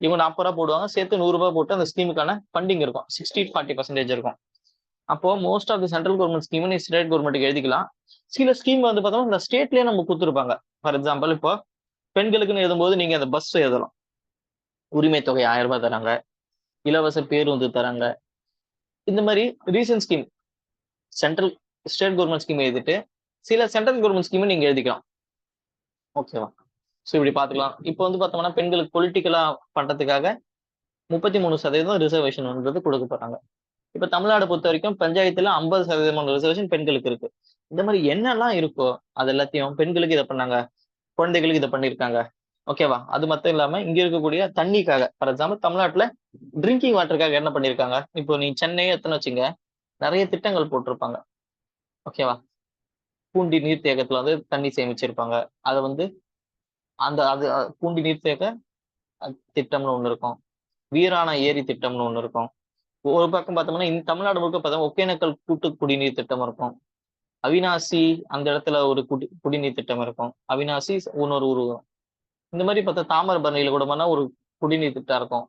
இவங்க 40 ரூபா போடுவாங்க, சேர்த்து 100 ரூபாய் போட்டு அந்த ஸ்கீமுக்கான ஃபண்டிங் இருக்கும். 60-40% இருக்கும். அப்போ most of the central government scheme நீ ஸ்டேட் கவர்மெண்ட்டுக்கு எழுதிக்கலாம். சில ஸ்கீம் வந்து பார்த்தோம்னா இந்த ஸ்டேட்லயே நம்ம கொடுத்துருப்பாங்க. ஃபார் எக்ஸாம்பிள் இப்போ பெண்களுக்குன்னு எழுதும்போது நீங்க அந்த பஸ் எழுதலாம், உரிமை தொகை 1000 ரூபாய் தராங்க, இலவச பேருந்து தராங்க. இந்த மாதிரி recent scheme central state government scheme எழுதிட்டு சில சென்ட்ரல் கவர்மெண்ட் ஸ்கீம் நீங்க எழுதிக்கலாம். ஓகேவா, ஸோ இப்படி பார்த்துக்கலாம். இப்போ வந்து பார்த்தோம்னா பெண்களுக்கு பொலிட்டிக்கலா பண்றதுக்காக 33% ரிசர்வேஷன் கொடுக்க போறாங்க. இப்ப தமிழ்நாடு பொறுத்த வரைக்கும் பஞ்சாயத்துல 50% ரிசர்வேஷன் பெண்களுக்கு இருக்கு. இந்த மாதிரி என்னெல்லாம் இருக்கோ அது எல்லாத்தையும் பெண்களுக்கு இதை பண்ணாங்க, குழந்தைகளுக்கு இதை பண்ணியிருக்காங்க. ஓகேவா, அது மட்டும் இல்லாம இங்க இருக்கக்கூடிய தண்ணிக்காக, ஃபார் எக்ஸாம்பிள் தமிழ்நாட்டுல ட்ரிங்கிங் வாட்டருக்காக என்ன பண்ணியிருக்காங்க. இப்போ நீ சென்னையே எத்தனை வச்சுங்க, நிறைய திட்டங்கள் போட்டிருப்பாங்க. ஓகேவா, பூண்டி நீர்த்தேக்கத்துல வந்து தண்ணி சேமிச்சிருப்பாங்க. அதை வந்து அந்த அது பூண்டி நீர்த்தேக்க திட்டம்னு ஒண்ணு இருக்கும், வீராணா ஏரி திட்டம்னு ஒண்ணு இருக்கும். ஒரு பக்கம் பார்த்தோம்னா இந்த தமிழ்நாடு முழுக்க பார்த்தோம்னா ஒகேனக்கல் கூட்டு குடிநீர் திட்டம் இருக்கும். அவினாசி அந்த இடத்துல ஒரு குடிநீர் திட்டம் இருக்கும். அவினாசி இன்னொரு ஊர். இந்த மாதிரி பார்த்தா தாமிரபரணியில கூட ஒரு குடிநீர் திட்டம் இருக்கும்.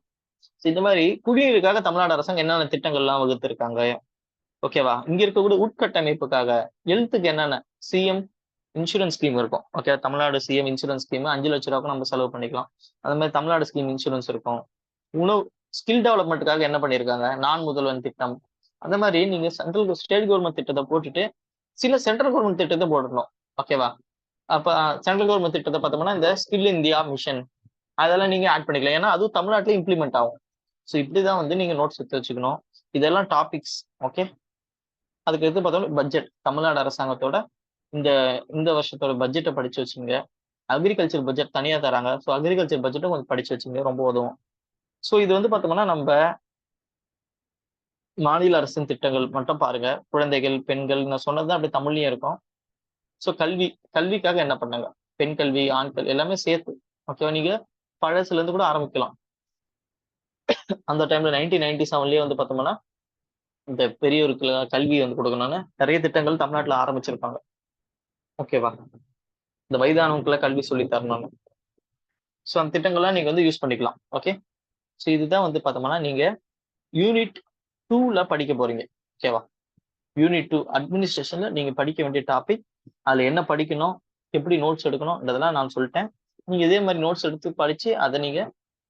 இந்த மாதிரி குடிநீருக்காக தமிழ்நாடு அரசாங்கம் என்னென்ன திட்டங்கள்லாம் வகுத்திருக்காங்க. ஓகேவா, இங்க இருக்கக்கூடிய உட்கட்டமைப்புக்காக ஹெல்த்துக்கு என்னென்ன சிஎம் இன்சூரன்ஸ் ஸ்கீம் இருக்கும். Okay, Tamil Nadu CM insurance scheme 5 லட்சம் ரூபாய்க்கு நம்ம செலவு பண்ணிக்கலாம். அந்த மாதிரி தமிழ்நாடு ஸ்கீம் இன்சூரன்ஸ் இருக்கும். உணவு ஸ்கில் டெவலப்மெண்ட்டுக்காக என்ன பண்ணியிருக்காங்க, நான் முதல்வன் திட்டம். அந்த மாதிரி நீங்க ஸ்டேட் கவர்மெண்ட் திட்டத்தை போட்டுட்டு சில சென்ட்ரல் கவர்மெண்ட் திட்டத்தை போடணும். ஓகேவா, அப்ப சென்ட்ரல் கவர்மெண்ட் திட்டத்தை பார்த்தோம்னா இந்த ஸ்கில் இந்தியா மிஷன் அதெல்லாம் நீங்க ஆட் பண்ணிக்கலாம், ஏன்னா அதுவும் தமிழ்நாட்டிலே இம்ப்ளிமெண்ட் ஆகும். ஸோ இப்படிதான் வந்து நீங்க நோட்ஸ் எடுத்து வச்சுக்கணும். இதெல்லாம் டாபிக்ஸ். ஓகே, அதுக்கு எடுத்து பார்த்தோம்னா பட்ஜெட், தமிழ்நாடு அரசாங்கத்தோட இந்த இந்த வருஷத்தோட பட்ஜெட்டை படிச்சு வச்சுங்க. அக்ரிகல்ச்சர் பட்ஜெட் தனியா தராங்க, ஸோ அக்ரிகல்ச்சர் பட்ஜெட்டும் கொஞ்சம் படிச்சு வச்சுங்க, ரொம்ப உதவும். ஸோ இது வந்து பார்த்தோம்னா நம்ம மாநில அரசின் திட்டங்கள் மட்டும் பாருங்க. குழந்தைகள், பெண்கள் நான் சொன்னதுதான் அப்படி தமிழ்லயும் இருக்கும். ஸோ கல்விக்காக என்ன பண்ணாங்க, பெண் கல்வி, ஆண் கல்வி எல்லாமே சேர்த்து. ஓகேவா, நீங்க பழசுல இருந்து கூட ஆரம்பிக்கலாம். அந்த டைம்ல 1997லயே வந்து பார்த்தோம்னா இந்த பெரியோருக்கு கல்வி வந்து கொடுக்கணும்னு நிறைய திட்டங்கள் தமிழ்நாட்டுல ஆரம்பிச்சிருப்பாங்க. ஓகேவா, இந்த வயதானவங்களுக்குள்ள கல்வி சொல்லி தரணும்னு. ஸோ அந்த திட்டங்கள்லாம் நீங்க வந்து யூஸ் பண்ணிக்கலாம். ஓகே, ஸோ இதுதான் வந்து பார்த்தோம்னா நீங்க யூனிட் 2ல படிக்க போறீங்க. ஓகேவா, யூனிட் 2 அட்மினிஸ்ட்ரேஷன்ல நீங்க படிக்க வேண்டிய டாபிக். அதுல என்ன படிக்கணும், எப்படி நோட்ஸ் எடுக்கணும்ன்றதெல்லாம் நான் சொல்லிட்டேன். நீங்க இதே மாதிரி நோட்ஸ் எடுத்து படிச்சு அதை நீங்க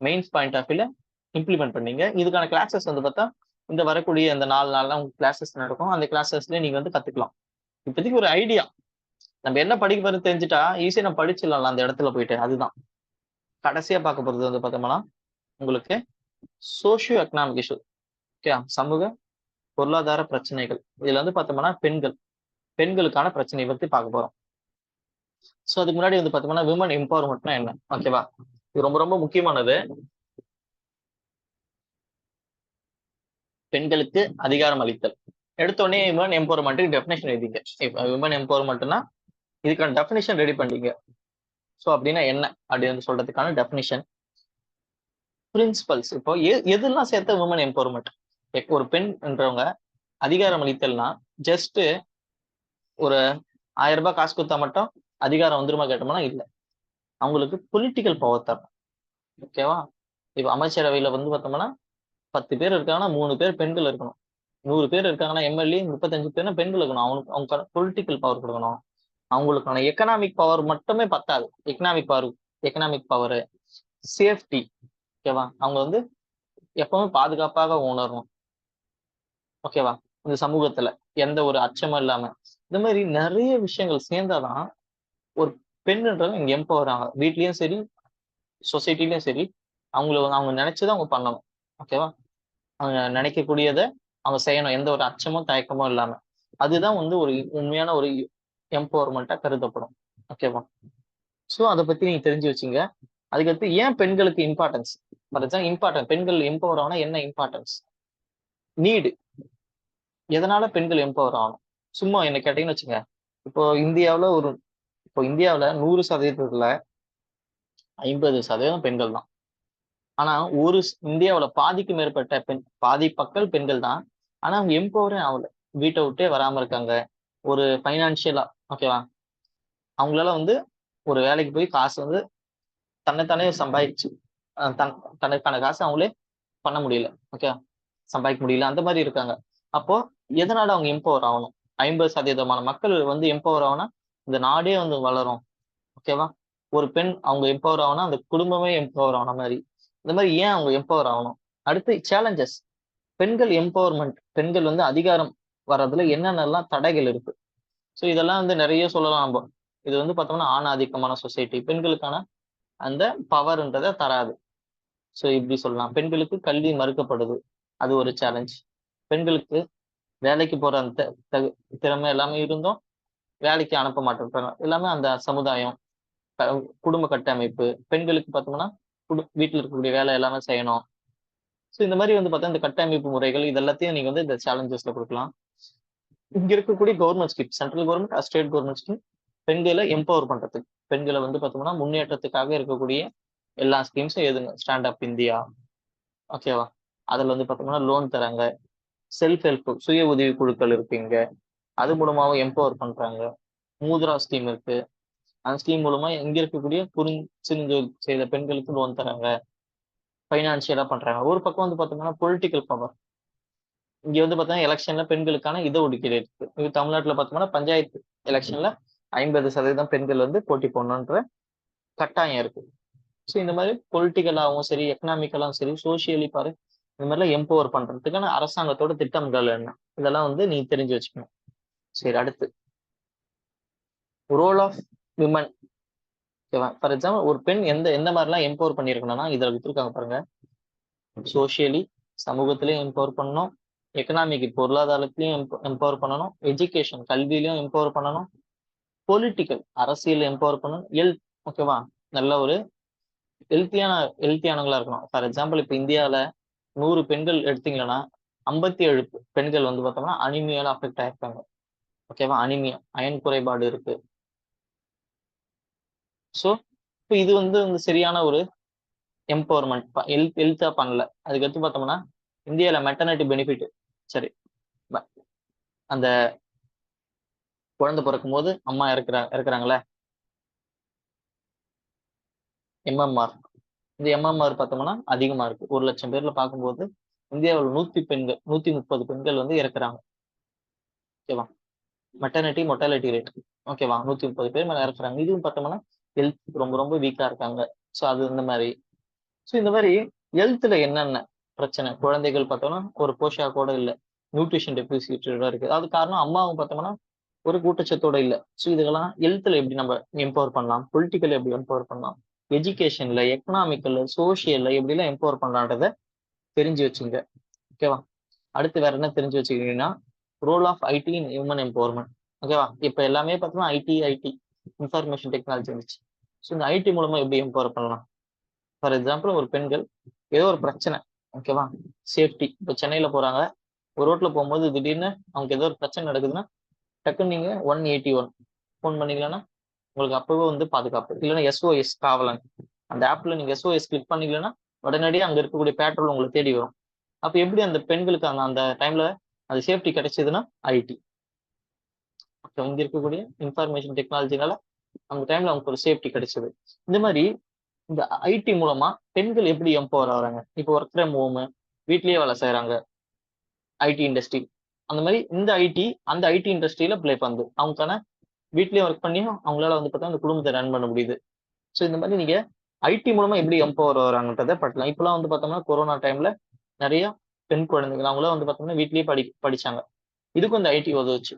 மெயின்ஸ் பாயிண்ட் ஆஃப் வியூல இம்ப்ளிமெண்ட் பண்ணீங்க. இதுக்கான கிளாஸஸ் வந்து பார்த்தா இந்த வரக்கூடிய அந்த 4 நாள்லாம் உங்களுக்கு கிளாஸஸ் நடக்கும். அந்த கிளாஸஸ்ல நீங்க வந்து கத்துக்கலாம். இப்போதைக்கு ஒரு ஐடியா, நம்ம என்ன படிக்க போறது தெரிஞ்சுட்டா ஈஸியா நம்ம படிச்சிடலாம் அந்த இடத்துல போயிட்டு. அதுதான் கடைசியா பார்க்க போறது வந்து பார்த்தோம்னா உங்களுக்கு சோசியோ எக்கனாமிக் இஷ்யூ. ஓகே, சமூக பொருளாதார பிரச்சனைகள். இதுல வந்து பார்த்தோம்னா பெண்களுக்கான பிரச்சனையை பத்தி பார்க்க போறோம். ஸோ அதுக்கு முன்னாடி வந்து பார்த்தோம்னா விமன் எம்பவர்மெண்ட்னா என்ன. ஓகேவா, இது ரொம்ப ரொம்ப முக்கியமானது. பெண்களுக்கு அதிகாரம் அளித்தல். எடுத்தோடனே விமன் எம்பவர்மெண்ட்டுக்கு டெஃபினேஷன் எழுதிங்க. விமன் எம்பவர்மெண்ட்னா இதுக்கான டெஃபினேஷன் ரெடி பண்ணீங்க. ஸோ அப்படின்னா என்ன அப்படின்னு சொல்றதுக்கான டெஃபினிஷன், பிரின்சிபல்ஸ். இப்போ எதெல்லாம் சேர்த்த உமன் எம்பவர்மெண்ட்? ஒரு பெண் என்றவங்க அதிகாரம் அளித்தல்னா ஜஸ்ட் ஒரு 1000 ரூபாய் காசு கொடுத்தா மட்டும் அதிகாரம் வந்துருமா கேட்டோம்னா இல்ல. அவங்களுக்கு பொலிட்டிக்கல் பவர் தரணும். ஓகேவா? இப்ப அமைச்சரவையில வந்து பார்த்தோம்னா 10 பேர் இருக்காங்கன்னா 3 பேர் பெண்கள் இருக்கணும். 100 பேர் இருக்காங்கன்னா எம்எல்ஏ 35 பேர்னா பெண்கள் இருக்கணும். அவங்களுக்கு அவங்க பொலிட்டிக்கல் பவர் கொடுக்கணும். அவங்களுக்கான எக்கனாமிக் பவர் மட்டுமே பத்தாது. Economic power, safety. ஓகேவா? அவங்க வந்து எப்பவுமே பாதுகாப்பாக உணரணும். ஓகேவா? இந்த சமூகத்துல எந்த ஒரு அச்சமும் இல்லாம இந்த மாதிரி நிறைய விஷயங்கள் சேர்ந்தாதான் ஒரு பெண்ன்றவங்க இங்க எம்பவர் ஆகும். வீட்லயும் சரி, சொசைட்டிலயும் சரி, அவங்க நினைச்சதை அவங்க பண்ணணும். ஓகேவா? அவங்க நினைக்கக்கூடியதை அவங்க செய்யணும், எந்த ஒரு அச்சமும் தயக்கமும் இல்லாம. அதுதான் வந்து ஒரு உண்மையான ஒரு எம்பவர்மெண்டா கருதப்படும். ஓகேவா? சோ அதை பத்தி நீங்க தெரிஞ்சு வச்சுங்க. அதுக்கடுத்து ஏன் பெண்களுக்கு இம்பார்ட்டன்ஸ், பெண்கள் எம்பவர் ஆனா என்ன இம்பார்ட்டன்ஸ், நீடு, எதனால பெண்கள் எம்பவர் ஆகணும்? சும்மா என்ன கேட்டீங்கன்னு வச்சுங்க, இப்போ இந்தியாவுல 100%த்துல 50% பெண்கள் தான். ஆனா இந்தியாவுல பாதிக்கு மேற்பட்ட பாதி மக்கள் பெண்கள் தான். ஆனா அவங்க எம்பவரே ஆகல. வீட்டை விட்டே வராம இருக்காங்க. ஒரு பைனான்சியலா, ஓகேவா, அவங்களால வந்து ஒரு வேலைக்கு போய் காசு வந்து தன்னைத்தானே சம்பாதிச்சு தனக்கான காசு அவங்களே பண்ண முடியல. ஓகே, சம்பாதிக்க முடியல, அந்த மாதிரி இருக்காங்க. அப்போ எதனால அவங்க எம்பவர் ஆகணும்? 50% மக்கள் வந்து எம்பவர் ஆகணும், இந்த நாடே வந்து வளரும். ஓகேவா? ஒரு பெண் அவங்க எம்பவர் ஆகணும், அந்த குடும்பமே எம்பவர் ஆன மாதிரி. இந்த மாதிரி ஏன் அவங்க எம்பவர் ஆகணும்? அடுத்து சேலஞ்சஸ். பெண்கள் வந்து அதிகாரம் வர்றதுல என்னென்னலாம் தடைகள் இருக்கு? ஸோ இதெல்லாம் வந்து நிறைய சொல்லலாம் நம்ம. இது வந்து பார்த்தோம்னா ஆணாதிக்கமான சொசைட்டி பெண்களுக்கான அந்த பவர்ன்றதை தராது. ஸோ இப்படி சொல்லலாம். பெண்களுக்கு கல்வி மறுக்கப்படுது, அது ஒரு சேலஞ்ச். பெண்களுக்கு வேலைக்கு போற அந்த திறமை எல்லாமே இருந்தும் வேலைக்கு அனுப்ப மாட்டேன்றாங்க. எல்லாமே அந்த சமுதாயம், குடும்ப கட்டமைப்பு. பெண்களுக்கு பார்த்தோம்னா வீட்டில் இருக்கக்கூடிய வேலை எல்லாமே செய்யணும். ஸோ இந்த மாதிரி வந்து பார்த்தா இந்த கட்டமைப்பு முறைகள் இது எல்லாத்தையும் நீங்க வந்து இந்த சேலஞ்சஸ்ல கொடுக்கலாம். இங்க இருக்கக்கூடிய government scheme, central government, state government scheme, பெண்களை எம்பவர் பண்றதுக்கு, பெண்களை வந்து பார்த்தோம்னா முன்னேற்றத்துக்காக இருக்கக்கூடிய எல்லா ஸ்கீம்ஸும் எதுங்க, ஸ்டாண்ட் அப் இந்தியா. ஓகேவா? அதுல வந்து பார்த்தோம்னா லோன் தராங்க. செல்ஃப் ஹெல்ப், சுய உதவி குழுக்கள் இருக்குங்க, அது மூலமாவும் எம்பவர் பண்றாங்க. மூத்ரா ஸ்கீம் இருக்கு. அந்த ஸ்கீம் மூலமா இங்க இருக்கக்கூடிய சிறுதொழில் செய்த பெண்களுக்கு லோன் தராங்க, பைனான்சியலா பண்றாங்க. ஒரு பக்கம் வந்து பார்த்தோம்னா பொலிட்டிக்கல் பவர். இங்க வந்து பார்த்தீங்கன்னா எலெக்ஷன்ல பெண்களுக்கான இடஒதுக்கீடு இருக்கு. இது தமிழ்நாட்டுல பார்த்தோம்னா பஞ்சாயத்து எலெக்ஷன்ல 50% பெண்கள் வந்து போட்டி போடணுன்ற கட்டாயம் இருக்கு. ஸோ இந்த மாதிரி பொலிட்டிக்கலாகவும் சரி, எக்கனாமிக்கலாவும் சரி, சோசியலி பாரு, இந்த மாதிரிலாம் எம்பவர் பண்றதுக்கான அரசாங்கத்தோட திட்டங்கள் என்ன, இதெல்லாம் வந்து நீ தெரிஞ்சு வச்சுக்கணும். சரி, அடுத்து ரோல் ஆஃப் விமன். ஓகேவா? ஃபார் எக்ஸாம்பிள் ஒரு பெண் எந்த மாதிரிலாம் எம்பவர் பண்ணியிருக்கணும்னா இதுல விட்டுருக்காங்க பாருங்க. சோசியலி, சமூகத்திலையும் எம்பவர் பண்ணணும், எக்கனாமிக் பொருளாதாரத்திலையும் எம்பவர் பண்ணணும், எஜுகேஷன் கல்வியிலையும் எம்பவர் பண்ணணும், பொலிட்டிக்கல் அரசியல் எம்பவர் பண்ணணும், ஓகேவா, நல்ல ஒரு ஹெல்த்தியானவங்களா இருக்கணும். ஃபார் எக்ஸாம்பிள் இப்ப இந்தியாவில 100 பெண்கள் எடுத்தீங்கன்னா 57 பெண்கள் வந்து பார்த்தோம்னா அனிமியால அஃபெக்ட் ஆயிருக்காங்க. ஓகேவா? அனிமியா, அயன் குறைபாடு இருக்கு. ஸோ இப்போ இது வந்து சரியான ஒரு எம்பவர்மெண்ட் ஹெல்த்தா பண்ணல. அதுக்கடுத்து பார்த்தோம்னா இந்தியாவில மெட்டர்னிட்டி பெனிஃபிட், சரி, அந்த குழந்தை பிறக்கும் போது அம்மா இருக்கிறாங்களே, எம்எம்ஆர். இந்த எம்எம்ஆர் பார்த்தோம்னா அதிகமா இருக்கு. 1,00,000 பேர்ல பார்க்கும்போது இந்தியாவில் 130 பெண்கள் வந்து இறக்குறாங்க. ஓகேவா? Maternity mortality rate. ஓகேவா? 130 பேர் மேல இறக்குறாங்க. இதுவும் பார்த்தோம்னா ஹெல்த் ரொம்ப ரொம்ப வீக்கா இருக்காங்க. ஸோ அது இந்த மாதிரி. ஸோ இந்த மாதிரி ஹெல்த்ல என்னென்ன பிரச்சனை, குழந்தைகள் பார்த்தோம்னா ஒரு போஷாக்கோட இல்லை, நியூட்ரிஷன் டெபிசிட்டோட இருக்கு. அது காரணம் அம்மாவும் பார்த்தோம்னா ஒரு ஊட்டச்சத்தோட இல்லை. ஸோ இதுக்கெல்லாம் ஹெல்த்ல எப்படி நம்ம எம்பவர் பண்ணலாம், பொலிட்டிக்கல் எப்படி எம்பவர் பண்ணலாம், எஜுகேஷன்ல, எக்கனாமிக்கல்ல, சோசியல்ல எப்படிலாம் எம்பவர் பண்ணலான்றத தெரிஞ்சு வச்சுங்க. ஓகேவா? அடுத்து வேற என்ன தெரிஞ்சு வச்சுக்கிட்டீங்கன்னா role of IT in human empowerment. ஓகேவா? இப்ப எல்லாமே பார்த்தோம்னா ஐடி இன்ஃபர்மேஷன் டெக்னாலஜி இருந்துச்சு. ஸோ இந்த ஐடி மூலமா எப்படி எம்பவர் பண்ணலாம்? ஃபார் எக்ஸாம்பிள் ஒரு பெண்கள் ஏதோ ஒரு பிரச்சனை, ஓகேவா, சேஃப்டி, இப்போ சென்னையில போறாங்க, ஒரு ரோட்ல போகும்போது திடீர்னு அவங்க ஏதோ ஒரு பிரச்சனை நடக்குதுன்னா டக்குன்னு நீங்க 181 ஃபோன் பண்ணீங்கன்னா உங்களுக்கு அப்பவே வந்து பாதுகாப்பு. இல்லைன்னா SOS காவலன், அந்த ஆப்ல நீங்க SOS கிளிக் பண்ணீங்கன்னா உடனடியாக அங்க இருக்கக்கூடிய பேட்ரோல் உங்களை தேடி வரும். அப்ப எப்படி அந்த பெண்களுக்கு அந்த அந்த டைம்ல அது சேஃப்டி கிடைச்சதுன்னா ஐடி. இங்க இருக்கக்கூடிய இன்ஃபர்மேஷன் டெக்னாலஜினால அந்த டைம்ல அவங்களுக்கு ஒரு சேஃப்டி கிடைச்சது. இந்த மாதிரி இந்த ஐடி மூலமா பெண்கள் எப்படி எம்பவர் ஆகுறாங்க. இப்போ ஒர்க் ஃப்ரம் ஹோம், வீட்லயே வேலை செய்யறாங்க, ஐடி இண்டஸ்ட்ரி. அந்த மாதிரி இந்த ஐடி அந்த ஐடி இண்டஸ்ட்ரியில பிளே பண்ணுது. அவங்களுக்கான வீட்லயே ஒர்க் பண்ணி அவங்களால வந்து பார்த்தா அந்த குடும்பத்தை ரன் பண்ண முடியுது. ஸோ இந்த மாதிரி நீங்க ஐடி மூலமா எப்படி எம்பவர் வராங்கன்றதை படிக்கலாம். இப்பெல்லாம் வந்து பார்த்தோம்னா கொரோனா டைம்ல நிறைய பெண் குழந்தைகள் அவங்களாம் வந்து பார்த்தோம்னா வீட்லயே படிச்சாங்க. இதுக்கும் இந்த ஐடி உதவுச்சு.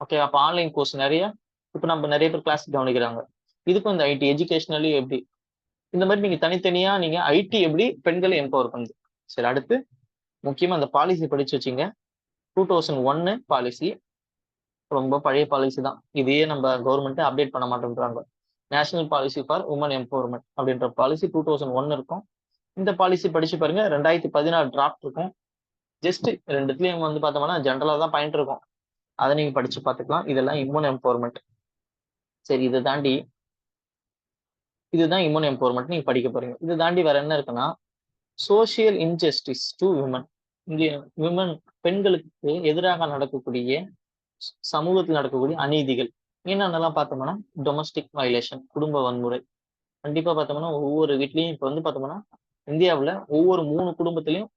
ஓகே, அப்போ ஆன்லைன் கோர்ஸ் நிறைய இப்போ நம்ம நிறைய பேர் கிளாஸ் கவனிக்கிறாங்க. இதுக்கும் இந்த ஐடி எஜுகேஷனலி எப்படி இந்த மாதிரி நீங்க தனித்தனியா நீங்க ஐடி எப்படி பெண்களை எம்பவர் பண்ணுது. சரி, அடுத்து முக்கியமா அந்த பாலிசி படிச்சு வச்சுங்க. 2001 பாலிசி, ரொம்ப பழைய பாலிசி தான். இதையே நம்ம கவர்மெண்ட் அப்டேட் பண்ண மாட்டேன்றாங்க. National policy for women empowerment அப்படின்ற பாலிசி 2001 இருக்கும். இந்த பாலிசி படிச்சு பாருங்க. 2016 டிராஃப்ட் இருக்கும். ஜஸ்ட் ரெண்டுத்துலயும் வந்து பார்த்தோம்னா ஜென்ரலா தான் பாயிண்ட் இருக்கும். அதை நீங்க படிச்சு பார்த்துக்கலாம். இதெல்லாம் உமன் எம்பவர்மெண்ட். சரி, இதுதான் இம்யூன் எம்பவர்மெண்ட் நீங்க படிக்க போறீங்க. இது தாண்டி வேற என்ன இருக்குன்னா சோசியல் இன்ஜஸ்டிஸ் டு விமன். இங்கே விமன் பெண்களுக்கு எதிராக நடக்கக்கூடிய சமூகத்தில் நடக்கக்கூடிய அநீதிகள் என்னென்னலாம் பார்த்தோம்னா டொமஸ்டிக் வயலேஷன், குடும்ப வன்முறை. கண்டிப்பா பார்த்தோம்னா ஒவ்வொரு வீட்லயும் இப்ப வந்து பார்த்தோம்னா இந்தியாவில் ஒவ்வொரு 3 குடும்பத்திலையும்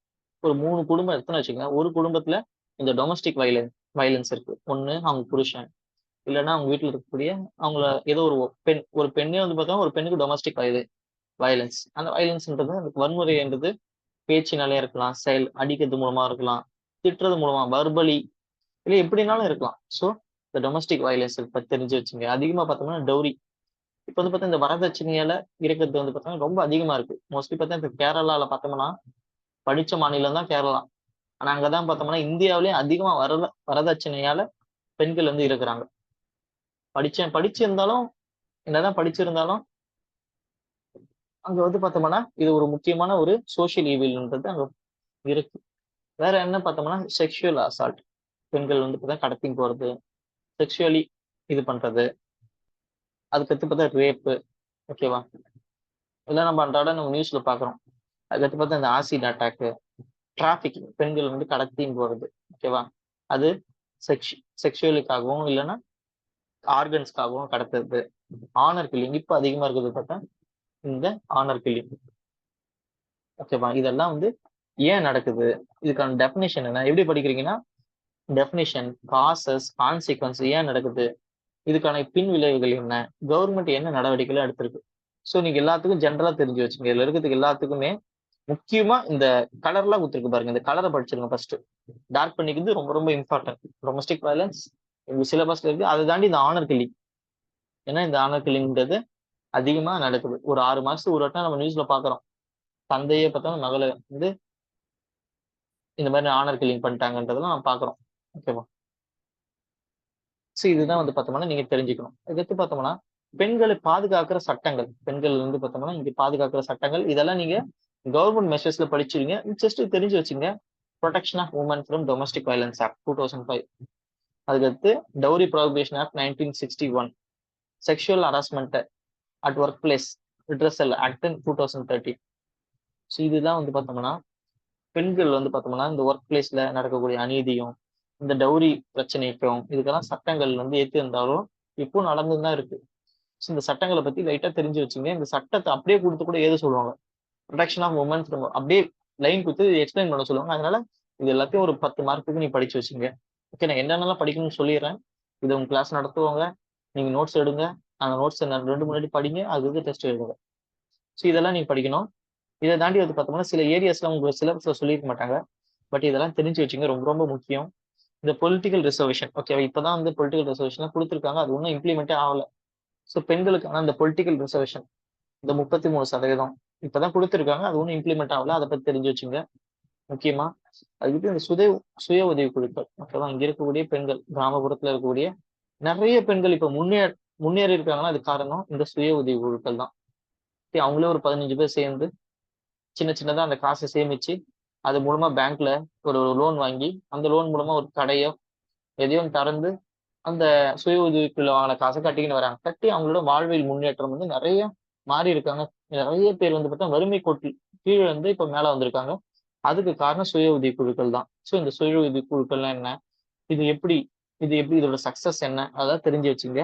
ஒரு 3 குடும்பம் எடுத்துன்னு வச்சுக்கோங்க. ஒரு குடும்பத்துல இந்த டொமஸ்டிக் வயலன்ஸ் இருக்கு. ஒண்ணு அவங்க புருஷன், இல்லைன்னா அவங்க வீட்டுல இருக்கக்கூடிய அவங்கள ஏதோ ஒரு பெண்ணே வந்து பார்த்தா ஒரு பெண்ணுக்கு டொமஸ்டிக் வயலன்ஸ். அந்த வயலன்ஸ்ன்றது அந்த வன்முறைன்றது பேச்சினாலே இருக்கலாம், செயல் அடிக்கிறது மூலமா இருக்கலாம், திட்டுறது மூலமா வர்பலி, இல்லை எப்படினாலும் இருக்கலாம். ஸோ இந்த டொமஸ்டிக் வயலன்ஸ் பத்தி தெரிஞ்சு வச்சுங்க. அதிகமா பார்த்தோம்னா டௌரி. இப்போ வந்து பார்த்தா இந்த வரதட்சணையால இருக்கிறது வந்து பார்த்தோம்னா ரொம்ப அதிகமா இருக்கு. மோஸ்ட்லி பார்த்தா இந்த கேரளால பார்த்தோம்னா படிச்ச மாநிலம் தான் கேரளா. ஆனா அங்கதான் பார்த்தோம்னா இந்தியாவிலேயே அதிகமா வரதட்சணையால பெண்கள் வந்து இருக்கிறாங்க. படிச்சிருந்தாலும் என்னதான் படிச்சிருந்தாலும் அங்க வந்து பார்த்தோம்னா இது ஒரு முக்கியமான ஒரு சோசியல் ஈவில்ன்றது அங்க இருக்கு. வேற என்ன பார்த்தோம்னா செக்ஷுவல் அசால்ட். பெண்கள் வந்து பார்த்தா கடத்தி போறது, செக்ஷுவலி இது பண்றது, அதுக்கடுத்து பார்த்தா ரேப்பு. ஓகேவா, இதெல்லாம் நம்ம அன்றாட நம்ம நியூஸ்ல பாக்குறோம். அதுக்கடுத்து பார்த்தா இந்த ஆசிட் அட்டாக்கு, டிராபிக், பெண்கள் வந்து கடத்தின்னு போறது. ஓகேவா, அது செக்ஷுவலுக்காகவும் இல்லைன்னா ஆர்கன்ஸ்க்காகவும் கடத்துறது. ஆனர் கில்லிங் இப்ப அதிகமா இருக்குது பார்த்தா இந்த ஆனர் கில்லிங். ஓகேவா, இதெல்லாம் வந்து ஏன் நடக்குது, இதுக்கான டெஃபினேஷன் என்ன, எப்படி படிக்கிறீங்கன்னா டெஃபினேஷன், காசஸ், கான்சிக்வன்ஸ், ஏன் நடக்குது, இதுக்கான பின் விளைவுகள் என்ன, கவர்மெண்ட் என்ன நடவடிக்கைகள் எடுத்திருக்கு. ஸோ நீங்க எல்லாத்துக்கும் ஜென்ரலா தெரிஞ்சு வச்சுங்க. இதுல இருக்கிறதுக்கு எல்லாத்துக்குமே முக்கியமா இந்த கலர்லாம் கொடுத்துருக்கு பாருங்க. இந்த கலரை படிச்சிருங்க ஃபர்ஸ்ட். டார்க் பண்ணிக்கிறது ரொம்ப ரொம்ப இம்பார்ட்டன்ட். டொமஸ்டிக் வயலன்ஸ் உங்க சிலபஸ்ல இருக்கு. அதை தாண்டி இந்த ஆனர் கில்லிங், ஏன்னா இந்த ஆனர் கில்லிங்ன்றது அதிகமா நடக்குது. ஒரு 6 மாசத்துக்கு ஒரு வட்டம் நம்ம நியூஸ்ல பாக்குறோம். தந்தையே பார்த்தோம்னா மகளை வந்து இந்த மாதிரி ஆனர் கில்லிங் பண்ணிட்டாங்கன்றதெல்லாம் நம்ம பாக்குறோம். ஓகேவா, ஸோ இதுதான் வந்து பார்த்தோம்னா நீங்க தெரிஞ்சுக்கணும். இதுக்கு பார்த்தோம்னா பெண்களை பாதுகாக்கிற சட்டங்கள், பெண்கள் வந்து பார்த்தோம்னா இங்க பாதுகாக்கிற சட்டங்கள், இதெல்லாம் நீங்க கவர்மெண்ட் மெஷர்ஸ்ல படிச்சிருங்க. ஜஸ்ட் தெரிஞ்சு வச்சுங்க. Protection of women from domestic violence act 2005. அதுக்கடுத்து dowry prohibition act 1961, sexual harassment at work place redressal act 2013. So இதுதான் வந்து பார்த்தோம்னா பெண்கள் வந்து பார்த்தோம்னா இந்த ஒர்க் பிளேஸ்ல நடக்கக்கூடிய அநீதியும் இந்த டவுரி பிரச்சனைக்கும் இதுக்கெல்லாம் சட்டங்கள் வந்து இருந்தாலும் இப்போ நடந்துதான் தான் இருக்கு. ஸோ இந்த சட்டங்களை பத்தி லைட்டா தெரிஞ்சு வச்சுங்க. இந்த சட்டத்தை அப்படியே கொடுத்து கூட ஏது சொல்லுவாங்க, ப்ரொடெக்ஷன் ஆஃப் உமன்ஸ் அப்படியே லைன் கொடுத்து எக்ஸ்பிளைன் பண்ண சொல்லுவாங்க. அதனால இது எல்லாத்தையும் ஒரு 10 மார்க்குக்கு நீ படிச்சு வச்சுங்க. ஓகே, நான் என்னென்னலாம் படிக்கணும்னு சொல்லிடுறேன். இது உங்க கிளாஸ் நடத்துவாங்க, நீங்க நோட்ஸ் எடுங்க. அந்த நோட்ஸ் 2 முன்னாடி படிங்க, அதுக்கு டெஸ்ட் எழுதுங்க. ஸோ இதெல்லாம் நீங்க படிக்கணும். இதை தாண்டி வந்து பார்த்தோம்னா சில ஏரியாஸ்ல உங்க சிலபஸ்ல சொல்லியிருக்க மாட்டாங்க. பட் இதெல்லாம் தெரிஞ்சு வச்சுங்க, ரொம்ப ரொம்ப முக்கியம். இந்த பொலிட்டிக்கல் ரிசர்வேஷன், ஓகே, இப்பதான் வந்து பொலிட்டிக்கல் ரிசர்வேஷன் கொடுத்துருக்காங்க. அது ஒன்றும் இம்ப்ளிமெண்டே ஆகல. ஸோ பெண்களுக்கான இந்த பொலிட்டிக்கல் ரிசர்வேஷன் இந்த 33% இப்பதான் கொடுத்துருக்காங்க. அது ஒன்றும் இம்ப்ளிமெண்ட் ஆகல. அதை பத்தி தெரிஞ்சு வச்சுங்க முக்கியமா. அதுக்கு இந்த சுய உதவி குழுக்கள், ஓகேவா, இங்க இருக்கக்கூடிய பெண்கள், கிராமப்புறத்துல இருக்கக்கூடிய நிறைய பெண்கள் இப்ப முன்னேறி இருக்காங்கன்னா அது காரணம் இந்த சுய உதவி குழுக்கள் தான். அவங்களே ஒரு 15 பேர் சேர்ந்து சின்ன சின்னதா அந்த காசை சேமிச்சு அது மூலமா பேங்க்ல ஒரு லோன் வாங்கி அந்த லோன் மூலமா ஒரு கடையோ எதையும் திறந்து அந்த சுய உதவிக்குழுவான காசை கட்டிக்கின்னு வராங்க. கட்டி அவங்களோட வாழ்வியல் முன்னேற்றம் வந்து நிறைய மாறி இருக்காங்க. நிறைய பேர் வந்து பார்த்தா வறுமை கோட்டில் கீழ இருந்து இப்ப மேல வந்திருக்காங்க. அதுக்கு காரணம் சுய உதவி குழுக்கள் தான். சோ இந்த சுய உதவி குழுக்கள்லாம் என்ன? இது எப்படி இது எப்படி இதோட சக்சஸ் என்ன? அதெல்லாம் தெரிஞ்சு வச்சுங்க.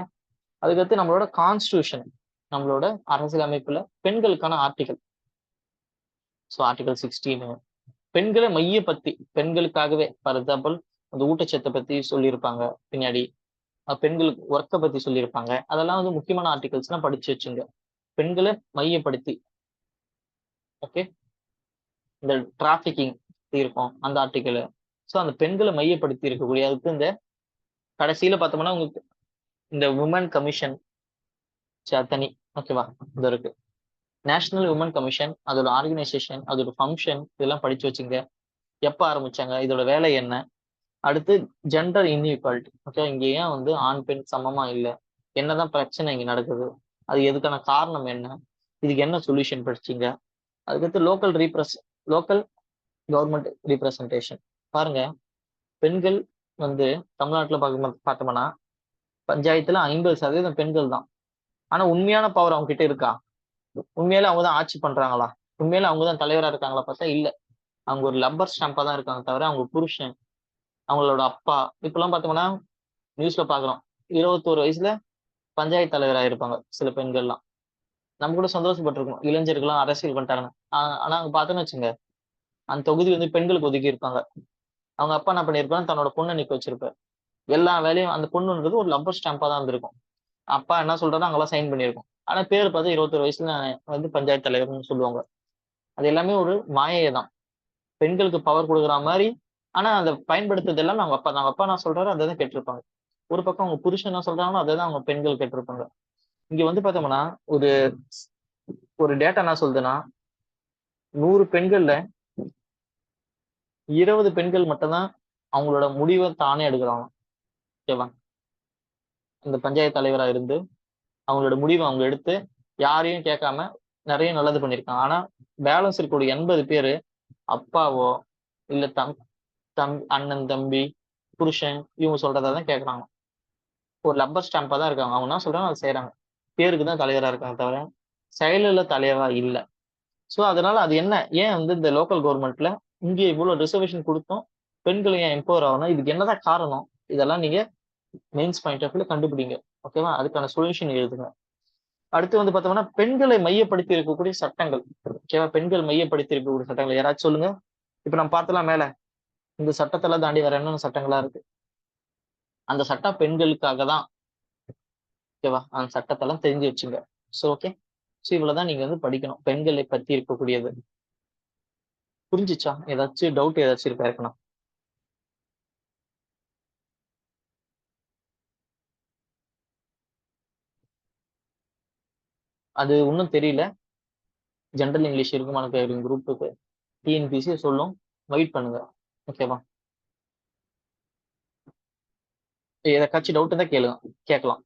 அதுக்கடுத்து நம்மளோட கான்ஸ்டிடியூஷன், நம்மளோட அரசியலமைப்புல பெண்களுக்கான ஆர்டிகல். சோ ஆர்டிகல் 16 பெண்களை மையப்படுத்தி பெண்களுக்காகவே ஃபார் எக்ஸாம்பிள் அந்த ஊட்டச்சத்தை பத்தி சொல்லியிருப்பாங்க பின்னாடி. பெண்களுக்கு ஒர்க்கை பத்தி சொல்லியிருப்பாங்க. அதெல்லாம் வந்து முக்கியமான ஆர்டிகல்ஸ்லாம் படிச்சு வச்சுங்க. பெண்களை மையப்படுத்தி ஓகே. இந்த டிராபிகிங் இருக்கும் அந்த ஆர்டிக்கல். ஸோ அந்த பெண்களை மையப்படுத்தி இருக்கக்கூடிய அதுக்கு இந்த கடைசியில பார்த்தோம்னா உங்களுக்கு இந்த உமன் கமிஷன் தனி ஓகேவா இது இருக்கு. நேஷனல் உமன் கமிஷன் அதோட ஆர்கனைசேஷன் அதோட ஃபங்க்ஷன் இதெல்லாம் படிச்சு வச்சுங்க. எப்ப ஆரம்பிச்சாங்க, இதோட வேலை என்ன, அடுத்து ஜெண்டர் இன்இக்வாலிட்டி ஓகே. இங்க ஏன் வந்து ஆண் பெண் சமமா இல்லை, என்னதான் பிரச்சனை இங்க நடக்குது, அது எதுக்கான காரணம் என்ன, இதுக்கு என்ன சொல்யூஷன் படிச்சீங்க. அதுக்கடுத்து லோக்கல் கவர்மெண்ட் ரீப்ரசன்டேஷன் பாருங்க. பெண்கள் வந்து தமிழ்நாட்டுல பார்த்தோம்னா பஞ்சாயத்துல 50% பெண்கள் தான். ஆனா உண்மையான பவர் அவங்க கிட்ட இருக்கா? உண்மையில அவங்க தான் ஆட்சி பண்றாங்களா? உண்மையில அவங்க தான் தலைவரா இருக்காங்களா பார்த்தா இல்ல. அவங்க ஒரு லப்பர் ஸ்டாம்பா தான் இருக்காங்க தவிர அவங்க புருஷன், அவங்களோட அப்பா இப்பெல்லாம் பார்த்தோம்னா நியூஸ்ல பாக்குறோம். 21 வயசுல பஞ்சாயத்து தலைவரா இருப்பாங்க சில பெண்கள்லாம். நம்ம கூட சந்தோஷப்பட்டிருக்கோம், இளைஞர்கள்லாம் அரசியல் பண்ணிட்டாங்க. ஆனா அங்க பார்த்தோன்னு வச்சுங்க, அந்த தொகுதி வந்து பெண்களுக்கு ஒதுக்கி இருப்பாங்க. அவங்க அப்பா என்ன பண்ணிருப்பாங்க, தன்னோட பொண்ணை நிக்க வச்சிருப்பாரு. எல்லா வேலையும் அந்த பொண்ணுன்றது ஒரு லப்பர் ஸ்டாம்பா தான் இருந்திருக்கும். அப்பா என்ன சொல்றாரோ அங்கெல்லாம் சைன் பண்ணியிருக்கும். ஆனா பேர் பார்த்து 21 வயசுல வந்து பஞ்சாயத்து தலைவர்னு சொல்லுவாங்க. அது எல்லாமே ஒரு மாயை தான். பெண்களுக்கு பவர் கொடுக்குற மாதிரி. ஆனா அதை பயன்படுத்துறது எல்லாமே அவங்க அப்பா தான். அவங்க அப்பா என்ன சொல்றாரோ அதை தான் கேட்டிருப்பாங்க. ஒரு பக்கம் அவங்க புருஷன் என்ன சொல்றாங்களோ அதை தான் அவங்க பெண்கள் கேட்டிருப்பாங்க. இங்க வந்து பார்த்தோம்னா ஒரு ஒரு டேட்டா என்ன சொல்லுதுன்னா 100 பெண்கள்ல 20 பெண்கள் மட்டும்தான் அவங்களோட முடிவை தானே எடுக்கிறாங்க. ஓகேவா? இந்த பஞ்சாயத்து தலைவரா இருந்து அவங்களோட முடிவை அவங்க எடுத்து யாரையும் கேட்காம நிறைய நல்லது பண்ணியிருக்காங்க. ஆனா பேலன்ஸ் இருக்கக்கூடிய 80 பேரு அப்பாவோ இல்ல அண்ணன் தம்பி புருஷன் இவங்க சொல்றதான் கேட்கறாங்க. ஒரு லப்பர் ஸ்டாம்பா தான் இருக்காங்க. அவங்க என்ன சொல்றாங்க அதை செய்யறாங்க. பேருக்கு தான் தலைவரா இருக்காங்க தவிர செயலில் தலைவரா இல்லை. சோ அதனால அது என்ன, ஏன் வந்து இந்த லோக்கல் கவர்மெண்ட்ல இங்க இவ்வளவு ரிசர்வேஷன் கொடுத்தோம் பெண்கள் ஏன் எம்பவர் ஆகணும், இதுக்கு என்னதான் காரணம், இதெல்லாம் நீங்க மெயின்ஸ் பாயிண்ட் ஆஃப் வியூல கண்டுபிடிங்க. ஓகேவா? அதுக்கான சொல்யூஷன் எழுதுங்க. அடுத்து வந்து பார்த்தோம்னா பெண்களை மையப்படுத்தி இருக்கக்கூடிய சட்டங்கள். ஓகேவா? பெண்கள் மையப்படுத்தி இருக்கக்கூடிய சட்டங்கள் யாராச்சும் சொல்லுங்க. இப்ப நம்ம பார்த்தலாம் மேல இந்த சட்டத்தெல்லாம் தாண்டி வேற என்னென்ன சட்டங்களா இருக்கு. அந்த சட்டம் பெண்களுக்காக தான். ஓகேவா? அந்த சட்டத்தெல்லாம் தெரிஞ்சு வச்சுங்க. So okay. சோ இவ்வளவுதான் நீங்க வந்து படிக்கணும் பெண்களை பத்தி இருக்கக்கூடியது. புரிஞ்சுச்சா? ஏதாச்சும் டவுட் ஏதாச்சும் இருக்கா இருக்கணும்? அது ஒன்றும் தெரியல. ஜென்ரல் இங்கிலீஷ் இருக்குமான்னு குரூப்புக்கு டிஎன்பிசி சொல்லும். வெயிட் பண்ணுங்க. ஓகேவா? எதாச்சும் டவுட் இருந்தா கேளுங்க, கேட்கலாம்.